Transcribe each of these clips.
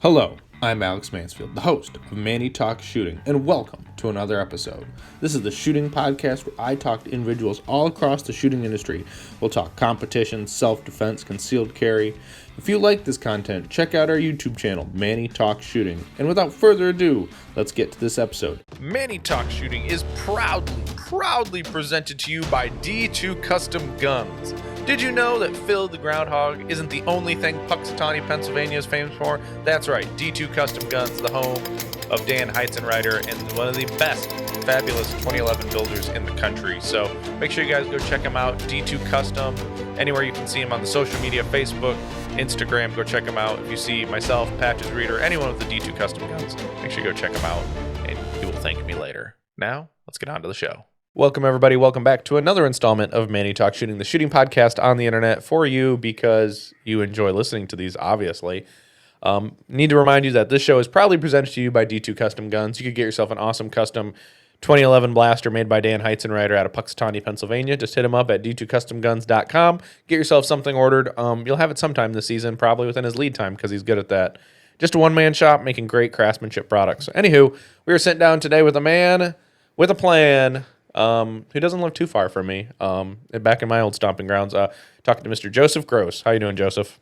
Hello, I'm Alex Mansfield, the host of Manny Talks Shooting, and welcome to another episode. This is the shooting podcast where I talk to individuals all across the shooting industry. We'll talk competition, self-defense, concealed carry. If you like this content, check out our YouTube channel, Manny Talks Shooting. And without further ado, let's get to this episode. Manny Talks Shooting is proudly presented to you by D2 Custom Guns. Did you know that Phil the Groundhog isn't the only thing Puxatawny, Pennsylvania is famous for? That's right, D2 Custom Guns, the home of Dan Heizenreiter and one of the best, fabulous 2011 builders in the country. So make sure you guys go check him out, D2 Custom, anywhere you can see him on the social media, Facebook, Instagram, go check him out. If you see myself, Patches Reader, anyone with the D2 Custom Guns, make sure you go check him out, and you will thank me later. Now, let's get on to the show. Welcome, everybody. Welcome back to another installment of Manny Talks Shooting, the shooting podcast on the internet for you because you enjoy listening to these, obviously. Need to remind you that this show is proudly presented to you by D2 Custom Guns. You could get yourself an awesome custom 2011 blaster made by Dan Heizenreiter out of Puxatawny, Pennsylvania. Just hit him up at d2customguns.com. Get yourself something ordered. You'll have it sometime this season, probably within his lead time because he's good at that. Just a one-man shop making great craftsmanship products. Anywho, we were sitting down today with a man with a plan who doesn't live too far from me, back in my old stomping grounds, talking to Mr. Joseph Grohs. How you doing, Joseph?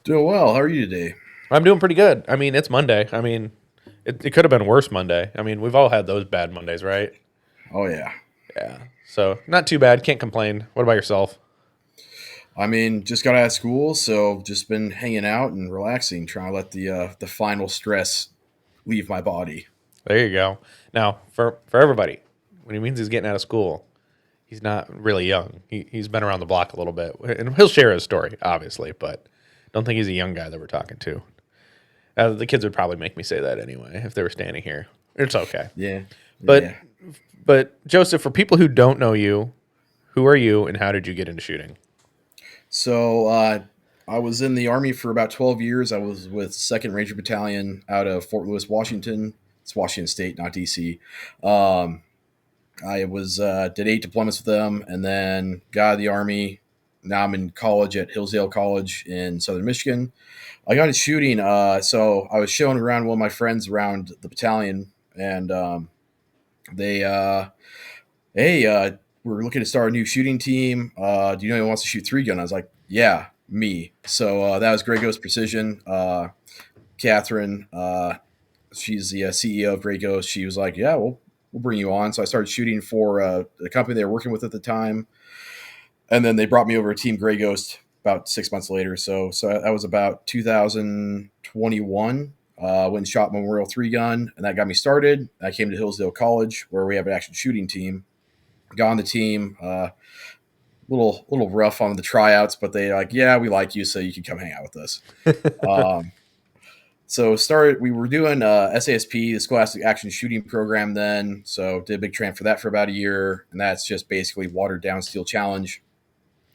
Doing well. How are you today? I'm doing pretty good. I mean, it's Monday. I mean, it could have been worse Monday. I mean, we've all had those bad Mondays, right? Oh, yeah. Yeah. So, not too bad. Can't complain. What about yourself? I mean, just got out of school, so just been hanging out and relaxing, trying to let the final stress leave my body. There you go. Now, for everybody, when he means he's getting out of school, he's not really young. He's been around the block a little bit. And he'll share his story, obviously, but don't think he's a young guy that we're talking to. The kids would probably make me say that anyway if they were standing here. It's okay. Yeah. But Joseph, for people who don't know you, who are you and how did you get into shooting? So I was in the Army for about 12 years. I was with 2nd Ranger Battalion out of Fort Lewis, Washington. It's Washington State, not D.C. I was did 8 deployments with them and then got out of the Army. Now I'm in college at Hillsdale College in Southern Michigan. I got into shooting. So I was showing around one of my friends around the battalion, and they, hey, we're looking to start a new shooting team. Do you know anyone wants to shoot 3-gun? I was like, yeah, me. So that was Grohs Precision. Catherine, she's the CEO of Grohs. She was like, yeah, we'll bring you on. So I started shooting for the company they were working with at the time. And then they brought me over to Team Grohs about 6 months later. So that was about 2021. Went and shot Memorial 3-gun, and that got me started. I came to Hillsdale College, where we have an action shooting team. Got on the team. Little rough on the tryouts, but they like, yeah, we like you, so you can come hang out with us. So we were doing SASP, the Scholastic Action Shooting Program then. So did a big train for that for about a year, and that's just basically watered down Steel Challenge.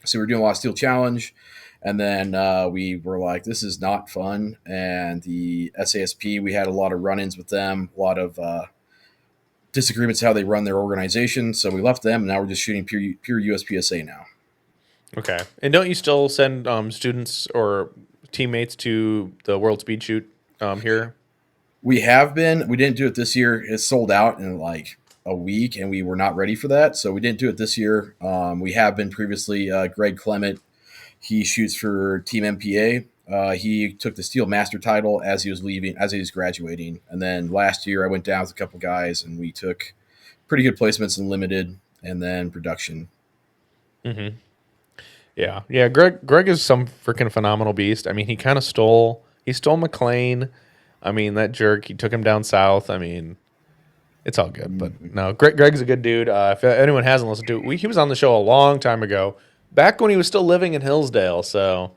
So we were doing a lot of Steel Challenge, and then we were like, this is not fun. And the SASP, we had a lot of run-ins with them, a lot of disagreements how they run their organization. So we left them, and now we're just shooting pure USPSA now. Okay. And don't you still send students or teammates to the World Speed Shoot here? We have been. We didn't do it this year. It sold out in like a week, and we were not ready for that, so we didn't do it this year. We have been previously. Greg Clement, he shoots for Team MPA. He took the Steel Master title as he was graduating, and then last year I went down with a couple guys, and we took pretty good placements in limited and then production. Mm-hmm. Yeah. Greg is some freaking phenomenal beast. I mean, he kind of stole McLean. I mean, that jerk. He took him down south. I mean, it's all good. But no, Greg's a good dude. If anyone hasn't listened to it, he was on the show a long time ago, back when he was still living in Hillsdale. So,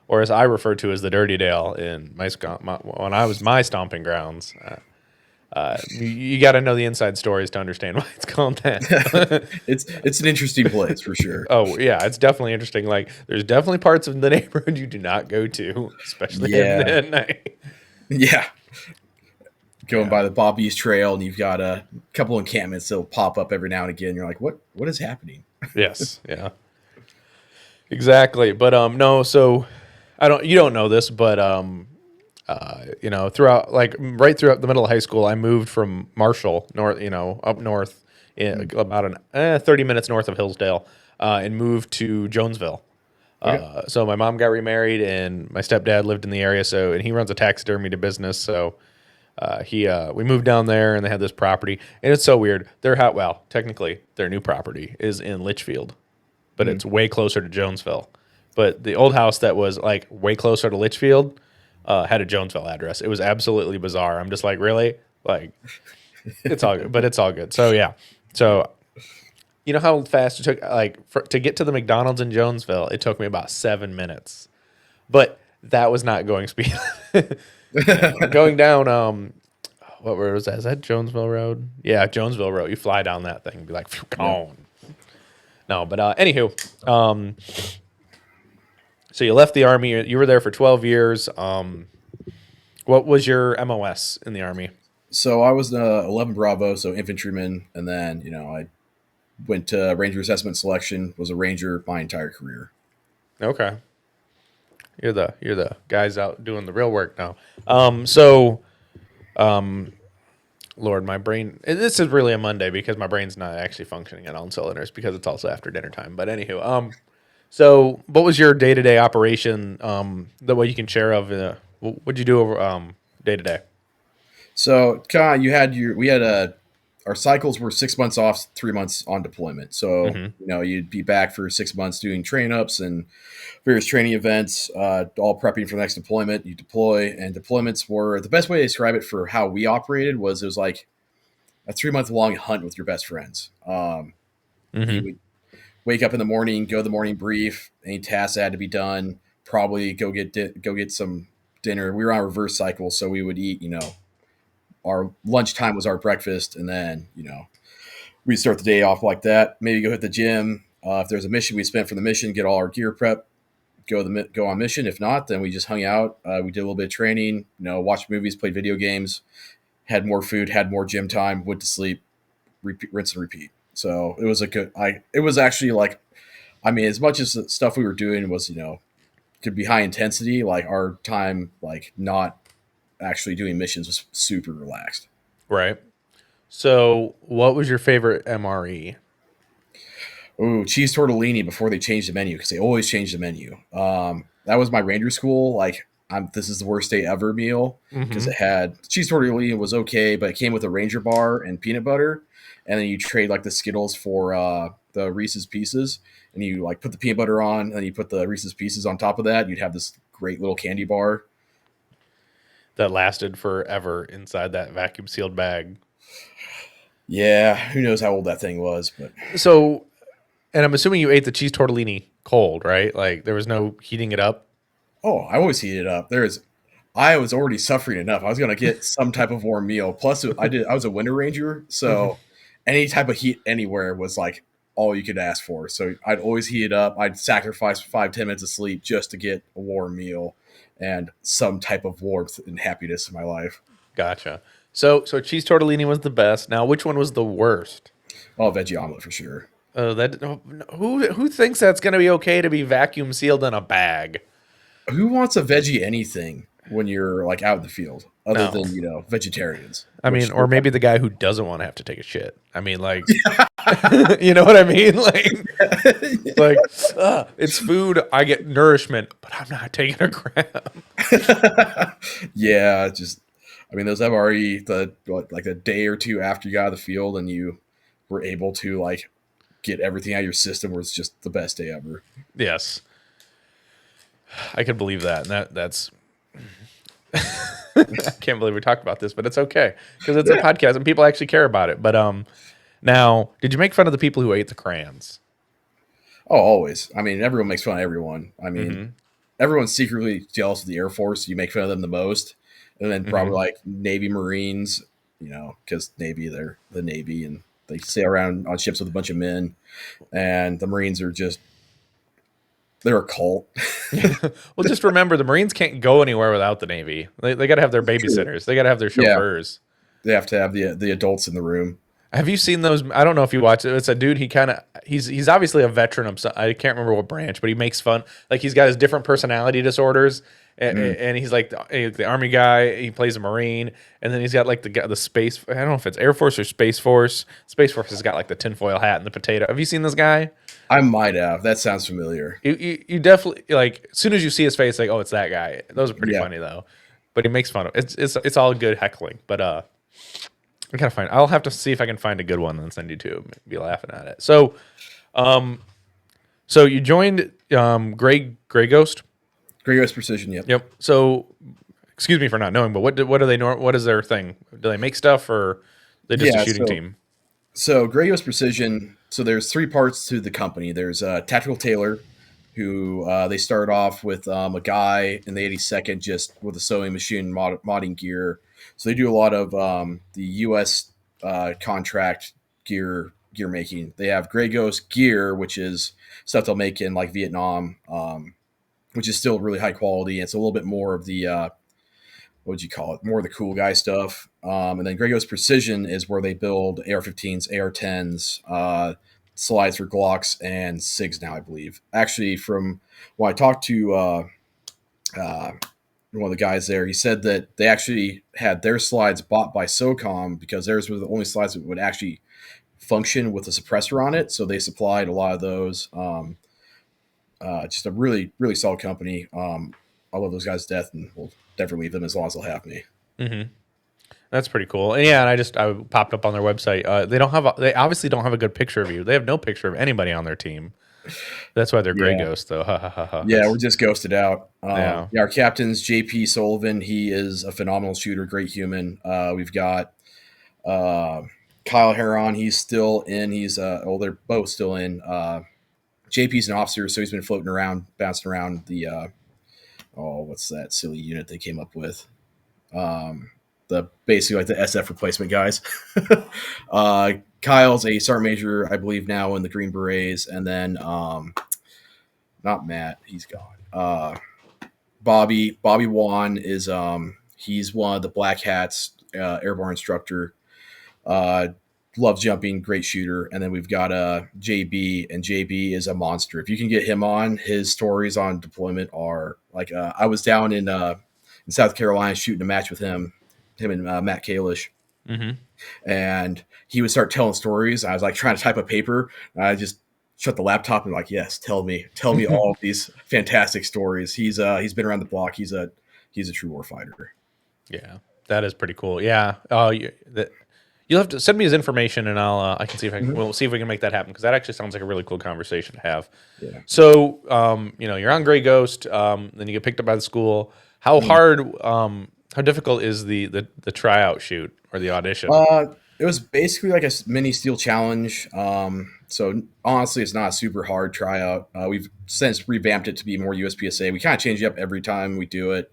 or as I refer to as the Dirty Dale in when I was my stomping grounds. You got to know the inside stories to understand why it's called that. It's an interesting place for sure. Oh yeah, it's definitely interesting. Like, there's definitely parts of the neighborhood you do not go to, especially at night. Yeah. Going by the Bob East Trail, and you've got a couple encampments that'll pop up every now and again. You're like, what is happening? Yes, yeah, exactly. But no, so you don't know this, but throughout like right throughout the middle of high school, I moved from Marshall north, up north, about 30 minutes north of Hillsdale, and moved to Jonesville. Okay. So my mom got remarried, and my stepdad lived in the area. And he runs a taxidermy to business. So we moved down there, and they had this property, and it's so weird. Technically, their new property is in Litchfield, but Mhm. it's way closer to Jonesville. But the old house that was like way closer to Litchfield had a Jonesville address. It was absolutely bizarre. I'm just like, really? Like, it's all good, but it's all good. So yeah. So you know how fast it took, to get to the McDonald's in Jonesville? It took me about 7 minutes, but that was not going speed. Going down, what road was that? Is that Jonesville Road? Yeah, Jonesville Road. You fly down that thing and be like, "Phew, Yeah. gone." No, but anywho, so you left the army. You were there for 12 years. What was your MOS in the army? So I was 11 Bravo, so infantryman, and then I went to Ranger Assessment Selection. Was a Ranger my entire career. Okay, you're the guys out doing the real work now. So Lord, my brain. This is really a Monday because my brain's not actually functioning at all in cylinders because it's also after dinner time. But anywho, so what was your day to day operation? The way you can share of what'd you do over day to day? So kind of you had your we had a our cycles were 6 months off, 3 months on deployment. So Mm-hmm. you'd be back for 6 months doing train ups and various training events, all prepping for the next deployment. You deploy, and deployments were the best way to describe it for how we operated was it was like a 3 month long hunt with your best friends. You Mm-hmm. would wake up in the morning, go to the morning brief, any tasks that had to be done, probably go get some dinner. We were on a reverse cycle, so we would eat. Our lunchtime was our breakfast, and then we'd start the day off like that. Maybe go hit the gym. If there's a mission we spent for the mission, get all our gear prep, go on mission. If not, then we just hung out. We did a little bit of training. Watched movies, played video games, had more food, had more gym time, went to sleep, rinse and repeat. So it was a good. It was actually like, I mean, as much as the stuff we were doing was could be high intensity, like our time like not actually doing missions was super relaxed. Right. So what was your favorite MRE? Ooh, cheese tortellini before they changed the menu because they always change the menu. That was my ranger school. Like, this is the worst day ever meal because Mm-hmm. it had cheese tortellini was okay, but it came with a ranger bar and peanut butter, and then you trade like the Skittles for the Reese's Pieces, and you like put the peanut butter on, and then you put the Reese's Pieces on top of that. You'd have this great little candy bar. That lasted forever inside that vacuum sealed bag. Yeah, who knows how old that thing was, but So, and I'm assuming you ate the cheese tortellini cold, right? Like there was no heating it up. oh, I always heat it up. I was already suffering enough. I was gonna get some type of warm meal. Plus, I was a winter ranger, Mm-hmm. so any type of heat anywhere was like all you could ask for. So I'd always heat it up. I'd sacrifice 5-10 minutes of sleep just to get a warm meal and some type of warmth and happiness in my life. Gotcha. So cheese tortellini was the best. Now, which one was the worst? Oh, veggie omelet for sure. Who thinks that's gonna be okay to be vacuum sealed in a bag? Who wants a veggie anything when you're like out in the field, other No, than vegetarians? I mean, Which or maybe the guy who doesn't want to have to take a shit. I mean, like, you know what I mean? Like, it's food. I get nourishment, but I'm not taking a gram. yeah, just I mean those MRE like a day or two after you got out of the field and you were able to like get everything out of your system was just the best day ever. Yes, I could believe that, and that's. I can't believe we talked about this, but it's okay because it's a Yeah. podcast and people actually care about it. But now, did you make fun of the people who ate the crayons? Oh, always. I mean, everyone makes fun of everyone. I mean, Mm-hmm. everyone's secretly jealous of the Air Force. You make fun of them the most, and then probably Mm-hmm. like Navy Marines. Because Navy, they're the Navy, and they sail around on ships with a bunch of men, and the Marines are just they're a cult. Well, just remember the Marines can't go anywhere without the Navy. They got to have their babysitters. They got to have their Yeah, chauffeurs. they have to have the adults in the room. Have you seen those? I don't know if you watch it. It's a dude. He's obviously a veteran of. I can't remember what branch, but he makes fun. Like he's got his different personality disorders, Mm. and he's like the army guy. He plays a marine, and then he's got like the space. I don't know if it's Air Force or Space Force. Space Force has got like the tinfoil hat and the potato. Have you seen this guy? I might have. That sounds familiar. You definitely like as soon as you see his face, like, oh, it's that guy. Those are pretty Yeah. funny though. But he makes fun of it's all good heckling. But I gotta find. I'll have to see if I can find a good one and send you to. Be laughing at it. So you joined Gray Ghost. Grohs Precision. Yep. Yep. So excuse me for not knowing, but what do they know? What is their thing? Do they make stuff or they just a Yeah. shooting So team? Grohs Precision. So there's three parts to the company. There's Tactical Tailor, who they start off with a guy in the 82nd just with a sewing machine, modding gear. So they do a lot of the U.S. Contract gear making. They have Grey Ghost gear, which is stuff they'll make in like Vietnam, which is still really high quality. It's a little bit more of the what would you call it? More of the cool guy stuff. And then Grey Ghost Precision is where they build AR-15s, AR-10s, slides for Glocks and SIGs now, I believe. Actually, from when I talked to uh, one of the guys there, he said that they actually had their slides bought by SOCOM because theirs were the only slides that would actually function with a suppressor on it. So they supplied a lot of those. Just a really, really solid company. I love those guys to death and will never leave them as long as they'll have me. Mm-hmm. That's pretty cool. And yeah, and I popped up on their website. They obviously don't have a good picture of you. They have no picture of anybody on their team. That's why they're Gray Yeah. Ghost though. Ha ha ha ha. Yeah, we're just ghosted out. Yeah. Yeah, our captain's JP Sullivan. He is a phenomenal shooter, great human. We've got uh, Kyle Heron. He's still in. They're both still in. JP's an officer, so he's been floating around, bouncing around the what's that silly unit they came up with? Um, the basically like the SF replacement guys. Kyle's a sergeant major, I believe, now in the Green Berets, and then not Matt, he's gone. Bobby Wan is he's one of the Black Hats, airborne instructor. Uh, Loves jumping, great shooter. And then we've got JB, and JB is a monster. If you can get him on, his stories on deployment are like I was down in South Carolina shooting a match with him and Matt Kalish, Mm-hmm. and he would start telling stories. I was like trying to type a paper, and I just shut the laptop and like, yes, tell me all of these fantastic stories. He's been around the block. He's a true war fighter. Yeah, that is pretty cool. Yeah. You'll have to send me his information, and I can see if Mhm. we'll see if we can make that happen because that actually sounds like a really cool conversation to have. Yeah. So, you're on Gray Ghost, then you get picked up by the school. How Mhm. hard, how difficult is the tryout shoot or the audition? It was basically like a mini steel challenge. So honestly, it's not a super hard tryout. We've since revamped it to be more USPSA. We kind of change it up every time we do it.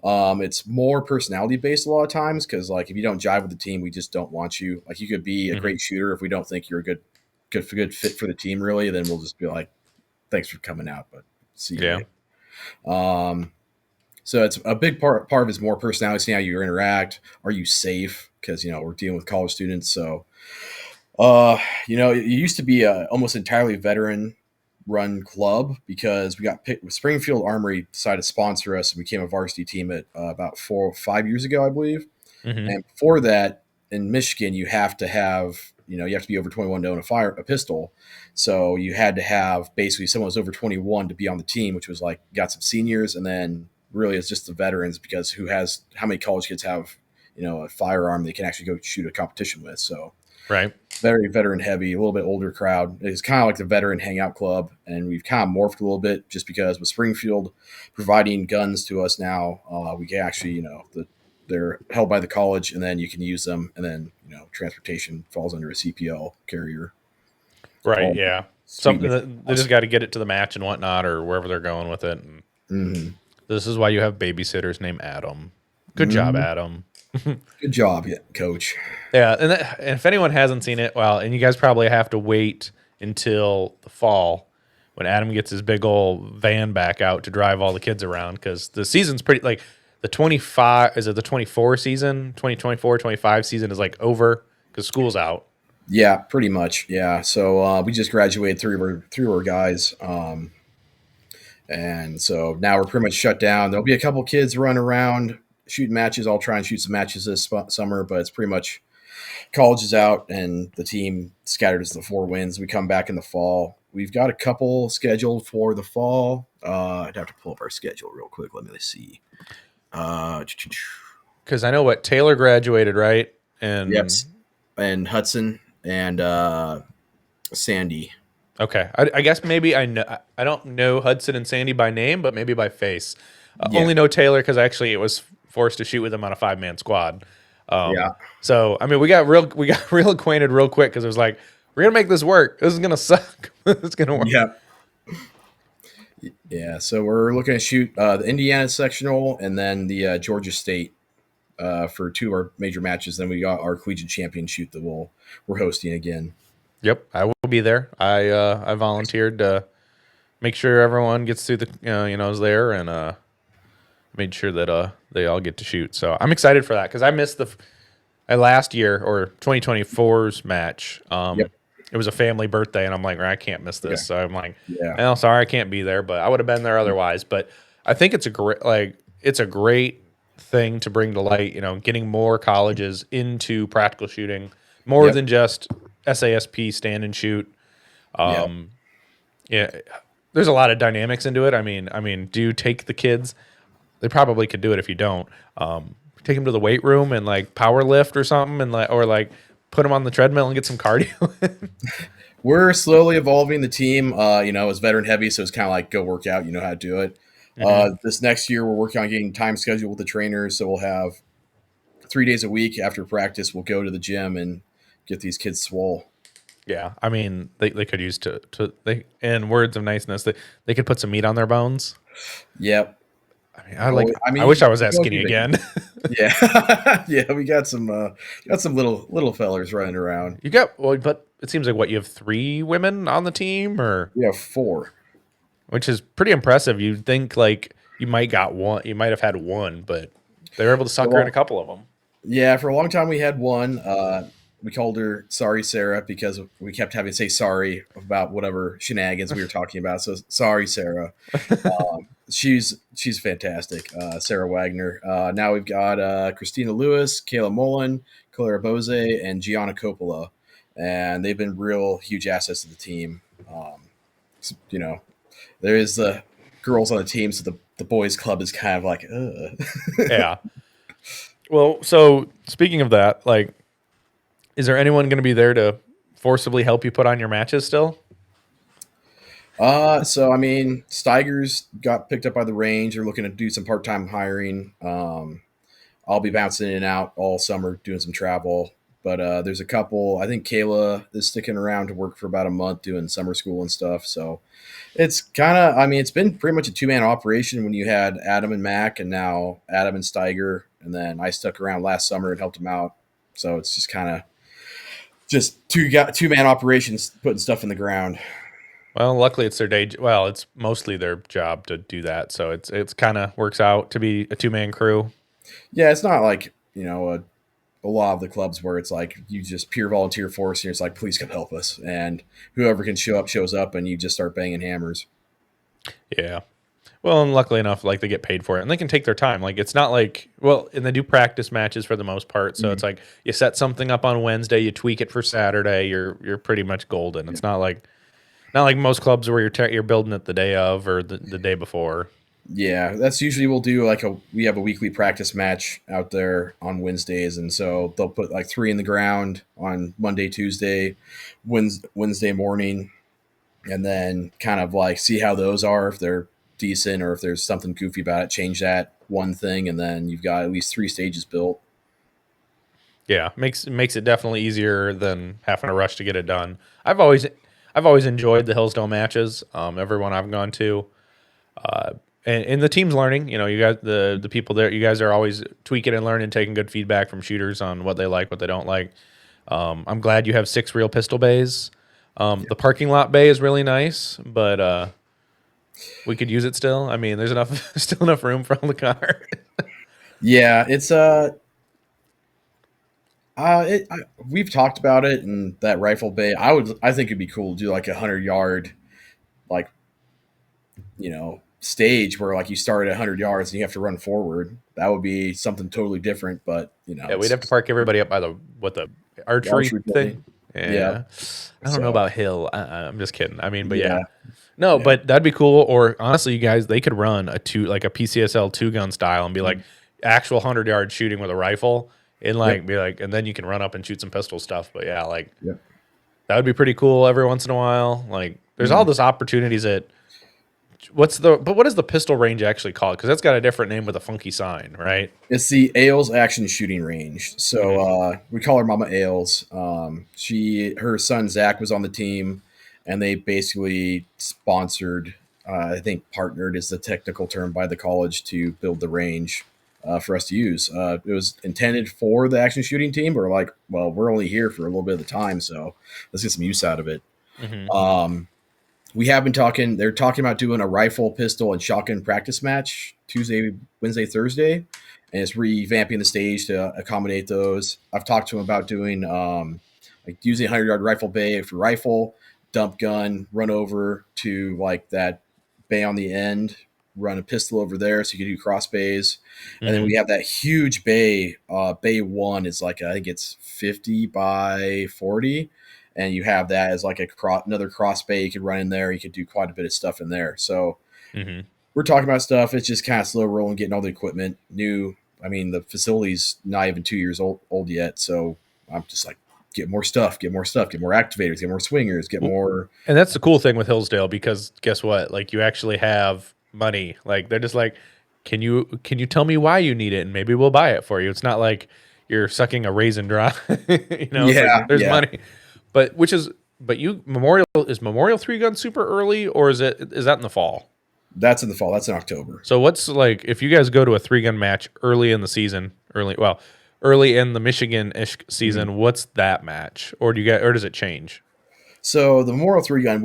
It's more personality based a lot of times because like if you don't jive with the team, we just don't want you. Like you could be a Hmm. great shooter if we don't think you're a good fit for the team really, then we'll just be like, thanks for coming out, but see you Yeah. later. Um, so it's a big part of it is more personality, seeing how you interact. Are you safe? Because we're dealing with college students, so it used to be a almost entirely veteran run club because we got picked. Springfield Armory decided to sponsor us and became a varsity team at about 4 or 5 years ago, I believe. Hmm. And before that, in Michigan, you have to have you have to be over 21 to own a pistol. So you had to have basically someone who was over 21 to be on the team, which was like got some seniors, and then really it's just the veterans because how many college kids have a firearm they can actually go shoot a competition with. So Right. very veteran heavy, a little bit older crowd. It's kind of like the veteran hangout club, and we've kind of morphed a little bit just because with Springfield providing guns to us now, we can actually, they're held by the college, and then you can use them, and then transportation falls under a CPL carrier. Right. All Yeah. sweet. Something that they just got to get it to the match and whatnot, or wherever they're going with it. And Mm-hmm. this is why you have babysitters named Adam. Good job, Mm-hmm. Adam. Good job, yeah, coach. Yeah, and if anyone hasn't seen it, well, and you guys probably have to wait until the fall when Adam gets his big old van back out to drive all the kids around because the season's pretty like the 25 is it the 24 season 2024-25 season is like over because school's out. Yeah, pretty much. Yeah. So we just graduated three of our guys. And so now we're pretty much shut down. There'll be a couple kids running around shooting matches. I'll try and shoot some matches this summer, but it's pretty much college is out and the team scattered as the 4 wins. We come back in the fall. We've got a couple scheduled for the fall. I'd have to pull up our schedule real quick. Let me see. Uh, Because I know what Taylor graduated, right? yep, And and Hudson and Sandy. okay, I guess maybe I know. I don't know Hudson and Sandy by name, but maybe by face. Yeah, Only know Taylor because actually it was forced to shoot with him on a 5-man squad. yeah, So I mean, we got real acquainted real quick because it was like we're gonna make this work. This is gonna suck. It's gonna work. yeah, yeah. So we're looking to shoot the Indiana sectional and then the Georgia State for two of our major matches. Then we got our collegiate champion shoot that we're hosting again. Yep, I will be there. I volunteered to make sure everyone gets through the is there and made sure that they all get to shoot. So I'm excited for that because I missed the last year or 2024's match. Yep. It was a family birthday, and I'm like, I can't miss Okay. this. So I'm like, Yeah. well, sorry, I can't be there, but I would have been there otherwise. But I think it's a great thing to bring to light. Getting more colleges into practical shooting, more Yep. than just SASP stand and shoot. Yeah. Yeah, there's a lot of dynamics into it. I mean, do you take the kids? They probably could do it if you don't. Take them to the weight room and like power lift or something, and like put them on the treadmill and get some cardio. We're slowly evolving the team. It's veteran heavy, so it's kind of like go work out. You know how to do it. hmm This next year, we're working on getting time schedule with the trainers, so we'll have 3 days a week after practice. We'll go to the gym and get these kids swole. Yeah, I mean, they could use to they in words of niceness, they could put some meat on their bones. Yep. I mean, Well, I I mean, wish I was you that go skinny do that. again. Yeah, yeah. We got some little fellers running around. You got well, but it seems like what you have 3 women on the team, or We have 4. which is pretty impressive. You'd think like you might have had one, but they were able to sucker in a Well, couple of them. yeah, for a long time we had one. We called her Sorry Sarah because we kept having to say sorry about whatever shenanigans we were talking about. So sorry, Sarah. She's fantastic, Sarah Wagner. Now we've got Christina Lewis, Kayla Mullen, Clara Bose, and Gianna Coppola, and they've been real huge assets to the team. You know, there is the girls on the team, so the boys club is kind of like, Yeah. Well, so speaking of that, like, is there anyone going to be there to forcibly help you put on your matches still? So I mean, Steiger's got picked up by the range. They're looking to do some part time hiring. I'll be bouncing in and out all summer doing some travel. But there's a couple. I think Kayla is sticking around to work for about a month doing summer school and stuff. So it's kind of, I mean, it's been pretty much a 2 man operation when you had Adam and Mac, and now Adam and Steiger, and then I stuck around last summer and helped him out. So it's just kind of just 2 man operations putting stuff in the ground. Well, luckily it's their day. Well, it's mostly their job to do that, so it's kind of works out to be a 2-man crew. Yeah, it's not like a lot of the clubs where it's like you just pure volunteer force and it's like please come help us, and whoever can show up shows up, and you just start banging hammers. Yeah. Well, and luckily enough, like they get paid for it, and they can take their time. Like it's not like and they do practice matches for the most part. So Mhm. it's like you set something up on Wednesday, you tweak it for Saturday, you're pretty much golden. Yeah. It's not like most clubs where you're building it the day of or the day before. Yeah, that's usually we'll do like we have a weekly practice match out there on Wednesdays, and so they'll put like 3 in the ground on Monday, Tuesday, Wednesday morning, and then kind of like see how those are, if they're decent or if there's something goofy about it, change that one thing, and then you've got at least 3 stages built. Yeah, makes it definitely easier than having to rush to get it done. I've always enjoyed the Hillsdale matches. Everyone I've gone to, and the team's learning. You guys, the people there, you guys are always tweaking and learning, taking good feedback from shooters on what they like, what they don't like. I'm glad you have 6 real pistol bays. The parking lot bay is really nice, but we could use it still. I mean, there's still enough room for all the cars. Yeah, it's we've talked about it, and that rifle bay. I think it'd be cool to do like 100 yard, like stage where like you start at 100 yards and you have to run forward. That would be something totally different. But Yeah, we'd have to it's park everybody up by the archery archery thing. thing. Yeah. Yeah, I don't know So about Hill. I'm just kidding. I mean, but yeah, yeah, no, yeah, but that'd be cool. Or honestly, you guys, they could run like a PCSL 2 gun style and be like Mhm. actual 100 yard shooting with a rifle and Yep. like be like, and then you can run up and shoot some pistol stuff. But yeah, like Yep. that would be pretty cool every once in a while. Like there's all Mhm. those opportunities at what is the pistol range actually called? Because that's got a different name with a funky sign, right? It's the Ailes Action Shooting Range. So Mm-hmm. we call her Mama Ailes. Her son Zach was on the team, and they basically sponsored. I think partnered is the technical term by the college to build the range for us to use. It was intended for the action shooting team. We're like, well, we're only here for a little bit of the time, so let's get some use out of it. Mm-hmm. Um, we have been talking. They're talking about doing a rifle, pistol, and shotgun practice match Tuesday, Wednesday, Thursday, and it's revamping the stage to accommodate those. I've talked to them about doing like using a 100-yard rifle bay for rifle, dump gun, run over to like that bay on the end, run a pistol over there, so you can do cross bays, and then Mm-hmm. we have that huge bay. Bay one is like I think it's 50 by 40, and you have that as like another cross bay. You could run in there. You could do quite a bit of stuff in there. So Mm-hmm. we're talking about stuff. It's just kind of slow rolling, getting all the equipment new. I mean, the facility's not even 2 years old yet. So I'm just like, get more stuff, get more stuff, get more activators, get more swingers, get more. And that's the cool thing with Hillsdale because guess what? Like you actually have money. Like they're just like, can you tell me why you need it and maybe we'll buy it for you. It's not like you're sucking a raisin dry. It's like Yeah, there's yeah. money. But you Memorial 3 gun super early or is that in the fall? That's in the fall. That's in October. So what's like if you guys go to a 3 gun match early in the season, early in the Michigan-ish Mhm. season, what's that match? Or does it change? So the Memorial 3 gun,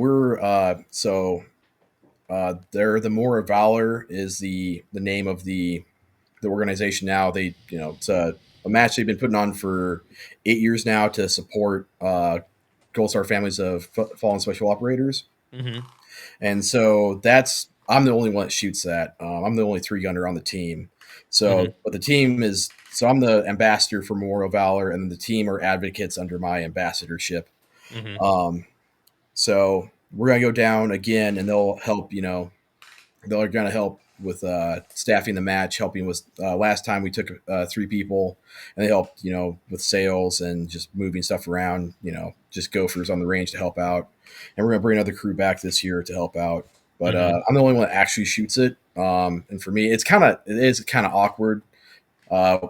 they're the More of Valor is the name of the organization now. They, it's a match they've been putting on for 8 years now to support Gold Star families of fallen special operators. Mm-hmm. And so I'm the only one that shoots that. I'm the only 3 gunner on the team. Mm-hmm. So, but the team so I'm the ambassador for Memorial Valor, and the team are advocates under my ambassadorship. Mm-hmm. Um, so we're going to go down again, and they'll help, they're going to help with staffing the match, helping with last time we took 3 people, and they helped with sales and just moving stuff around, just gophers on the range to help out, and we're going to bring another crew back this year to help out. But Mm-hmm. I'm the only one that actually shoots it, and for me it is kind of awkward.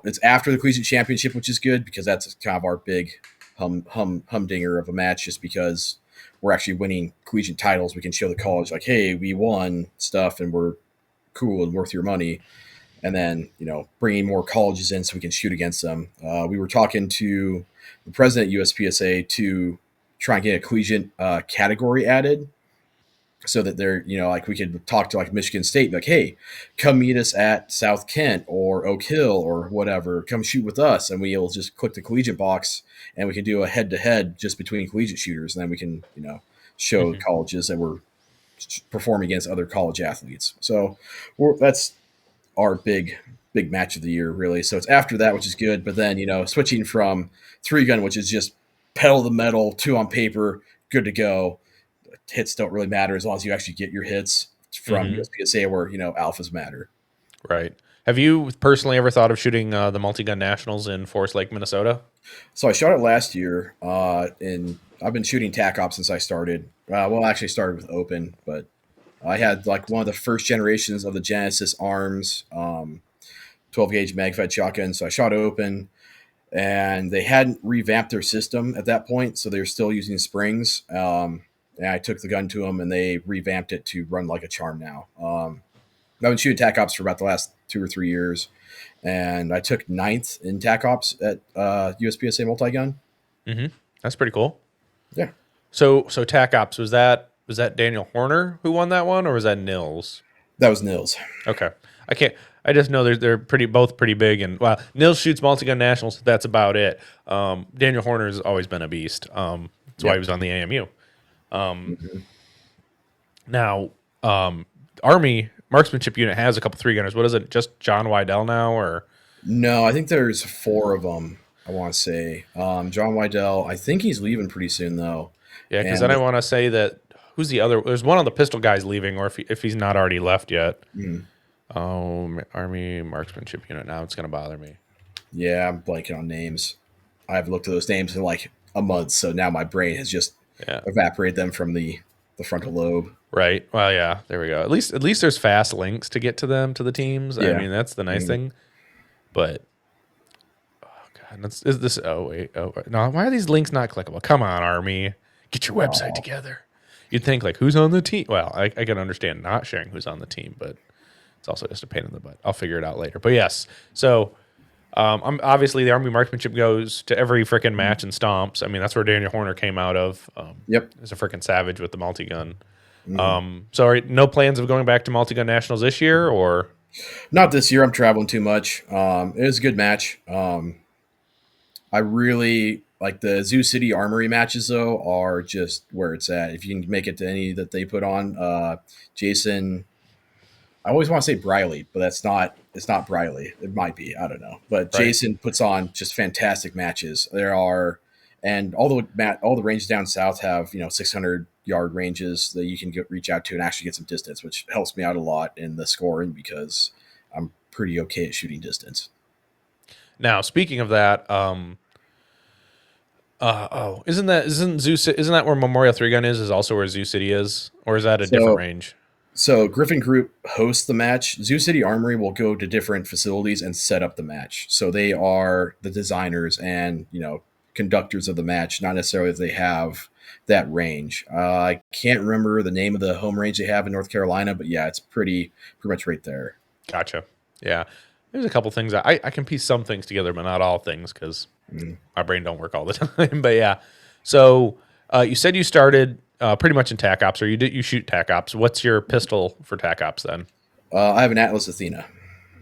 It's after the collegiate championship, which is good because that's kind of our big humdinger of a match, just because we're actually winning collegiate titles. We can show the college like, hey, we won stuff and we're cool and worth your money. And then bringing more colleges in so we can shoot against them. We were talking to the president of USPSA to try and get a collegiate category added, so that they're like we could talk to like Michigan State, like, hey, come meet us at South Kent or Oak Hill or whatever, come shoot with us, and we'll just click the collegiate box and we can do a head to head just between collegiate shooters, and then we can show Mm-hmm. colleges that we're performing against other college athletes. So that's our big match of the year, really. So it's after that, which is good, but then switching from 3 gun, which is just pedal to the metal, 2 on paper, good to go. Hits don't really matter as long as you actually get your hits, from Mm-hmm. USPSA, where alphas matter. Right. Have you personally ever thought of shooting the multi-gun nationals in Forest Lake, Minnesota? So I shot it last year, and I've been shooting TAC ops since I started. Well, I actually started with open, but I had like one of the first generations of the Genesis arms, 12 gauge mag fed shotgun. So I shot open, and they hadn't revamped their system at that point, so they're still using springs. And I took the gun to them, and they revamped it to run like a charm now. I've been shooting TAC ops for about the last 2 or 3 years, and I took ninth in TAC ops at USPSA multi gun. Mm-hmm. That's pretty cool. Yeah, So TAC Ops was that Daniel Horner who won that one, or was that Nils? that was Nils. Okay, I can't. I just know they're both pretty big, and well, Nils shoots multi-gun nationals. That's about it. Daniel Horner's always been a beast. That's why he Yep. was on the AMU. Mm-hmm. Now, Army marksmanship unit has a couple 3-gunners. What is it? Just John Wydell now, or No, I think there's 4 of them. I want to say John Wydell. I think he's leaving pretty soon though. yeah? Because And then I want to say that who's the other? There's one of the pistol guys leaving, or if he's not already left yet. Oh, Army marksmanship unit. Now it's gonna bother me. yeah, I'm blanking on names. I've looked at those names in like a month, so now my brain has just Yeah. evaporated them from the frontal lobe. Right. Well, yeah. There we go. At least there's fast links to get to them to the teams. I Yeah. mean, that's the nice thing. But oh god, is this? Oh wait. Oh no. Why are these links not clickable? Come on, Army, get your website together. You'd think like who's on the team. Well, I can understand not sharing who's on the team, but it's also just a pain in the butt. I'll figure it out later. But yes. So I'm obviously the Army marksmanship goes to every freaking match and stomps. I mean, that's where Daniel Horner came out of. Yep. He's a freaking savage with the multi-gun. So no plans of going back to multi-gun nationals this year, or Not this year. I'm traveling too much. It was a good match. I really like the Zoo City Armory matches, though, are just where it's at. If you can make it to any that they put on, Jason, I always want to say Briley, but it's not Briley. It might be. I don't know. But Right. Jason puts on just fantastic matches. And all the ranges down south have 600-yard ranges that you can reach out to and actually get some distance, which helps me out a lot in the scoring because I'm pretty okay at shooting distance. now speaking of that, isn't that where Memorial 3-gun is also where Zoo City is, or is that a different range? So Griffin Group hosts the match. Zoo City Armory will go to different facilities and set up the match. So they are the designers and conductors of the match, not necessarily that they have that range. I can't remember the name of the home range they have in North Carolina, but yeah, it's pretty much right there. Gotcha. Yeah, there's a couple things I can piece some things together, but not all things because my brain don't work all the time. But yeah, so you said you started pretty much in TAC Ops, or you shoot TAC Ops. What's your pistol for TAC Ops then? I have an Atlas Athena.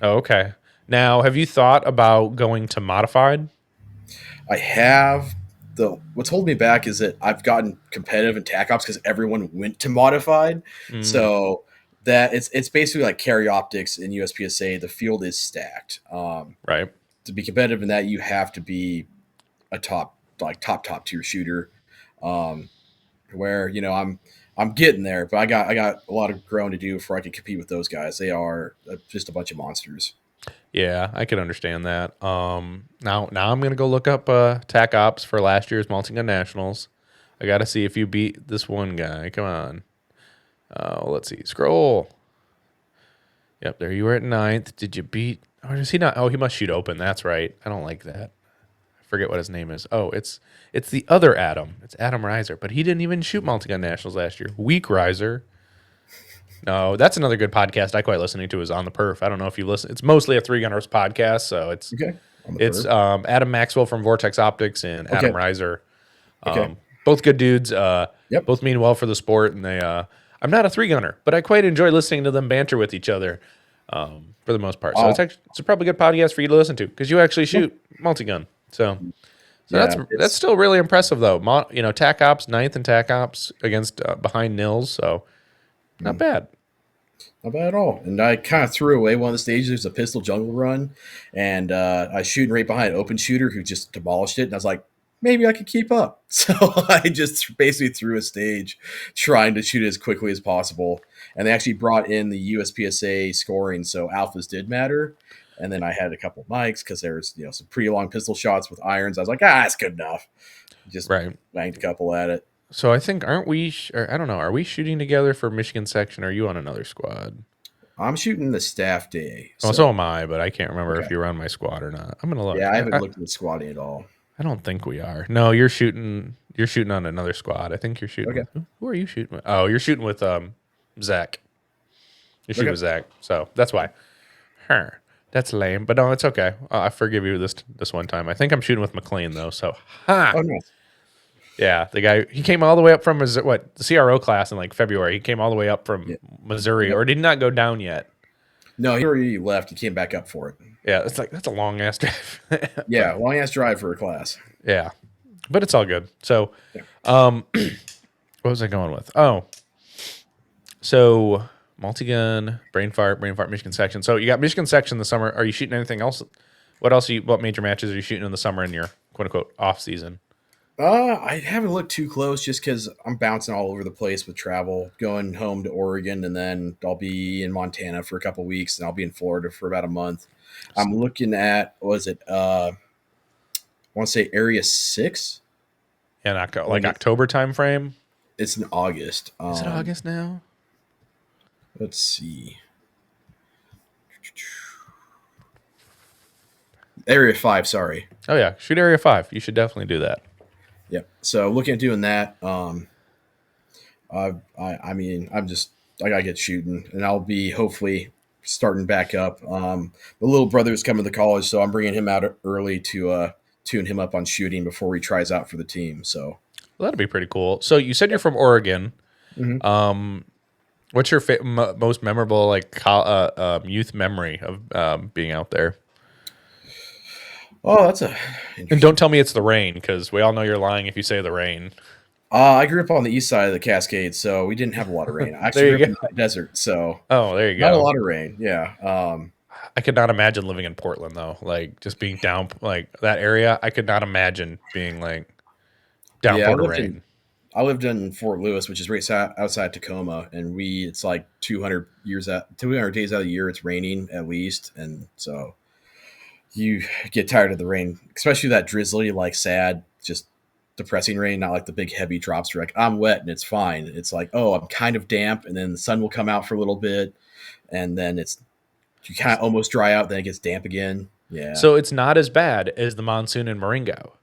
Oh, okay. Now, have you thought about going to modified? I have. What's holding me back is that I've gotten competitive in TAC Ops because everyone went to modified. So that it's basically like carry optics in USPSA. The field is stacked. Right. To be competitive in that, you have to be a top tier shooter. Where I'm getting there, but I got a lot of growing to do before I can compete with those guys. They are just a bunch of monsters. Yeah, I can understand that. Now I'm gonna go look up TAC Ops for last year's multi-gun nationals. I gotta see if you beat this one guy. Come on. Let's see. Scroll. Yep, there you were at 9th. Did you beat? Or does he not? Oh, he must shoot open. That's right. I don't like that. I forget what his name is. Oh, it's the other Adam. It's Adam Reiser, but he didn't even shoot multi-gun nationals last year. Weak Reiser. No, that's another good podcast I quite listening to is On the Perf. I don't know if you listen. It's mostly a 3-gunners podcast, so it's Okay. Adam Maxwell from Vortex Optics and Adam Reiser. Okay. Both good dudes. Yep. Both mean well for the sport, and they. I'm not a 3-gunner, but I quite enjoy listening to them banter with each other for the most part. So it's a probably good podcast for you to listen to because you actually shoot multi-gun. So that's still really impressive though. TAC Ops 9th and TAC Ops against behind Nils, so not bad. Not bad at all. And I kind of threw away one of the stages. There's a pistol jungle run, and I was shooting right behind an open shooter who just demolished it. And I was like, maybe I could keep up. So I just basically threw a stage trying to shoot it as quickly as possible. And they actually brought in the USPSA scoring, so alphas did matter. And then I had a couple mics because there was some pretty long pistol shots with irons. I was like, that's good enough. Just banged a couple at it. So I think aren't we? I don't know. Are we shooting together for Michigan section? Or are you on another squad? I'm shooting the staff day. So am I, but I can't remember if you're on my squad or not. I'm gonna look. Yeah, I haven't looked at the squad at all. I don't think we are. No, you're shooting. You're shooting on another squad. I think you're shooting. Okay. Who are you shooting with? Oh, you're shooting with Zach. You're shooting with Zach. So that's why. That's lame, but no, it's okay. I forgive you this one time. I think I'm shooting with McLean though. So Oh, nice. Yeah, the guy, he came all the way up from the CRO class in like February. He came all the way up from Missouri, or did he not go down yet? No, he already left. He came back up for it. Yeah, it's like that's a long ass drive. Yeah, long ass drive for a class. Yeah, but it's all good. So, what was I going with? Oh, so Multi-gun, brain fart, Michigan section. So you got Michigan section in the summer. Are you shooting anything else? What major matches are you shooting in the summer in your quote unquote off season? I haven't looked too close just because I'm bouncing all over the place with travel, going home to Oregon, and then I'll be in Montana for a couple weeks, and I'll be in Florida for about a month. I'm looking at, what was it? I want to say Area 6. In I think October time frame. it's in August. Is it August now? Let's see. Area 5, sorry. Oh yeah, shoot Area 5. You should definitely do that. Yep. So looking at doing that. I mean, I gotta get shooting, and I'll be hopefully starting back up. The little brother's coming to college, so I'm bringing him out early to tune him up on shooting before he tries out for the team. So Well, that'd be pretty cool. So you said you're from Oregon. Mhm. What's your most memorable youth memory of being out there? oh, that's a And interesting. don't tell me it's the rain, because we all know you're lying if you say the rain. I grew up on the east side of the Cascades, so we didn't have a lot of rain. I actually There grew you up in go. the desert, so Oh, there you not a go. lot of rain. Yeah. I could not imagine living in Portland though. Like just being down like that area. I could not imagine being like Yeah, downpour to rain. I lived in Fort Lewis, which is right outside Tacoma, and it's like 200 days out of the year it's raining at least, and so you get tired of the rain, especially that drizzly, like sad, just depressing rain, not like the big heavy drops. Where like I'm wet and it's fine. It's like, oh, I'm kind of damp, and then the sun will come out for a little bit, and then you kind of almost dry out, then it gets damp again. Yeah, So it's not as bad as the monsoon in Marengo.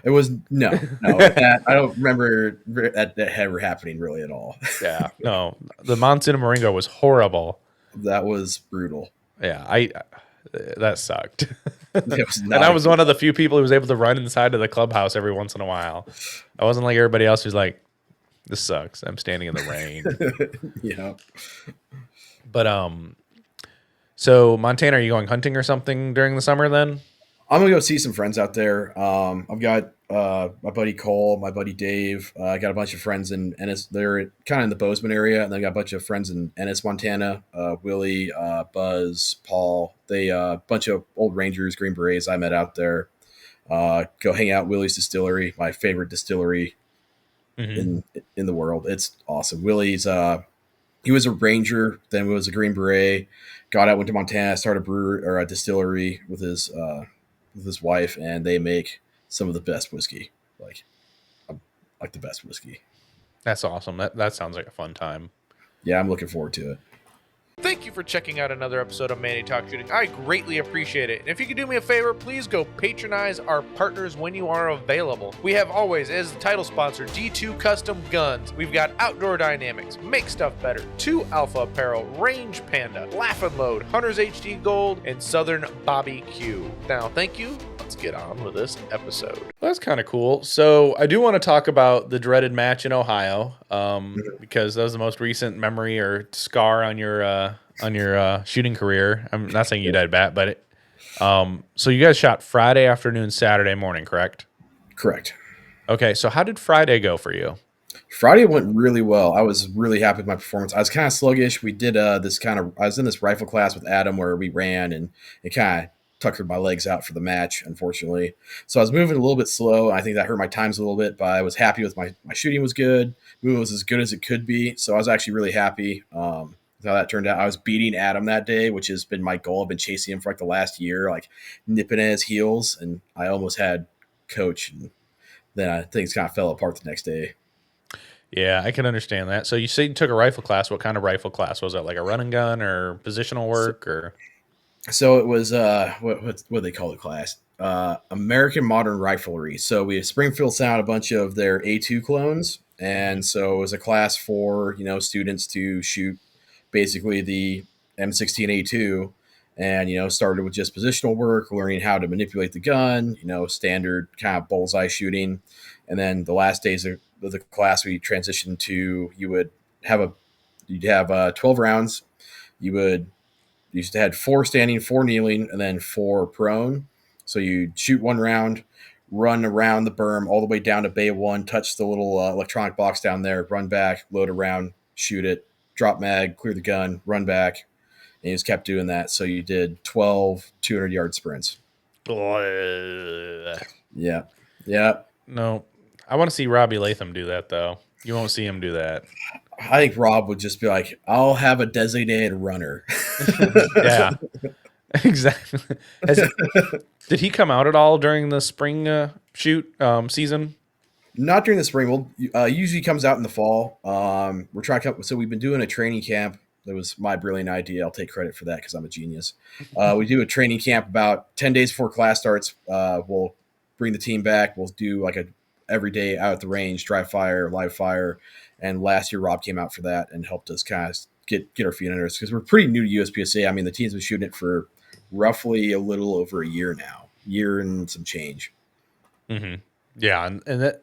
it was no. That I don't remember that ever happening really at all. Yeah. No, the monsoon in Marengo was horrible. That was brutal. Yeah, I that sucked. It was And not I a was good. one of the few people who was able to run inside of the clubhouse every once in a while. I wasn't like everybody else who's like, this sucks. I'm standing in the rain. Yeah. But so Montana, are you going hunting or something during the summer then? I'm gonna go see some friends out there. I've got my buddy Cole, my buddy Dave. I got a bunch of friends in Ennis. They're kind of in the Bozeman area, and then I got a bunch of friends in Ennis, Montana. Willie, Buzz, Paul. They a bunch of old Rangers, Green Berets I met out there. Go hang out at Willie's Distillery, my favorite distillery Mm-hmm. in the world. It's awesome. Willie's he was a Ranger, then was a Green Beret. Got out, went to Montana, started a brewery or a distillery with his wife, and they make some of the best whiskey, like like the best whiskey. That's awesome. That sounds like a fun time. Yeah, I'm looking forward to it. Thank you for checking out another episode of Manny Talks Shooting. I greatly appreciate it. And if you could do me a favor, please go patronize our partners when you are available. We have always, as the title sponsor, D2 Custom Guns. We've got Outdoor Dynamics, Make Stuff Better, 2 Alpha Apparel, Range Panda, Laugh and Load, Hunter's HD Gold, and Southern Bobby Q. Now, thank you. Let's get on with this episode. Well, that's kind of cool. So I do want to talk about the dreaded match in Ohio, because that was the most recent memory or scar on your shooting career. I'm not saying you died bad, but so you guys shot Friday afternoon, Saturday morning, correct? Correct. Okay, so how did Friday go for you? Friday went really well. I was really happy with my performance. I was kind of sluggish. We did I was in this rifle class with Adam where we ran, and it kind of tuckered my legs out for the match, unfortunately. So I was moving a little bit slow. I think that hurt my times a little bit, but I was happy with my shooting was good. Movement was as good as it could be. So I was actually really happy with how that turned out. I was beating Adam that day, which has been my goal. I've been chasing him for like the last year, like nipping at his heels, and I almost had coach. And then things kind of fell apart the next day. Yeah, I can understand that. So you said you took a rifle class. What kind of rifle class was it? Like a run and gun or positional work or? So it was what do they call the class? American Modern Riflery. So we Springfield sent out a bunch of their A2 clones, and so it was a class for students to shoot basically the M16A2, and started with just positional work, learning how to manipulate the gun, standard kind of bullseye shooting, and then the last days of the class we transitioned to you'd have 12 rounds. You used to had 4 standing, 4 kneeling, and then 4 prone. So you shoot 1 round, run around the berm all the way down to bay 1, touch the little electronic box down there, run back, load a round, shoot it, drop mag, clear the gun, run back, and you just kept doing that. So you did 12 200-yard sprints. Yeah, yeah. No, I want to see Robbie Latham do that though. You won't see him do that. I think Rob would just be like, "I'll have a designated runner." Yeah, exactly. Did he come out at all during the spring shoot season? Not during the spring. Well, usually comes out in the fall. We're trying to so we've been doing a training camp. That was my brilliant idea. I'll take credit for that because I'm a genius. We do a training camp about 10 days before class starts. We'll bring the team back. We'll do like a every day out at the range, dry fire, live fire. And last year, Rob came out for that and helped us kind of get our feet under us because we're pretty new to USPSA. I mean, the team's been shooting it for roughly a little over a year now, year and some change. Mm-hmm. Yeah, and that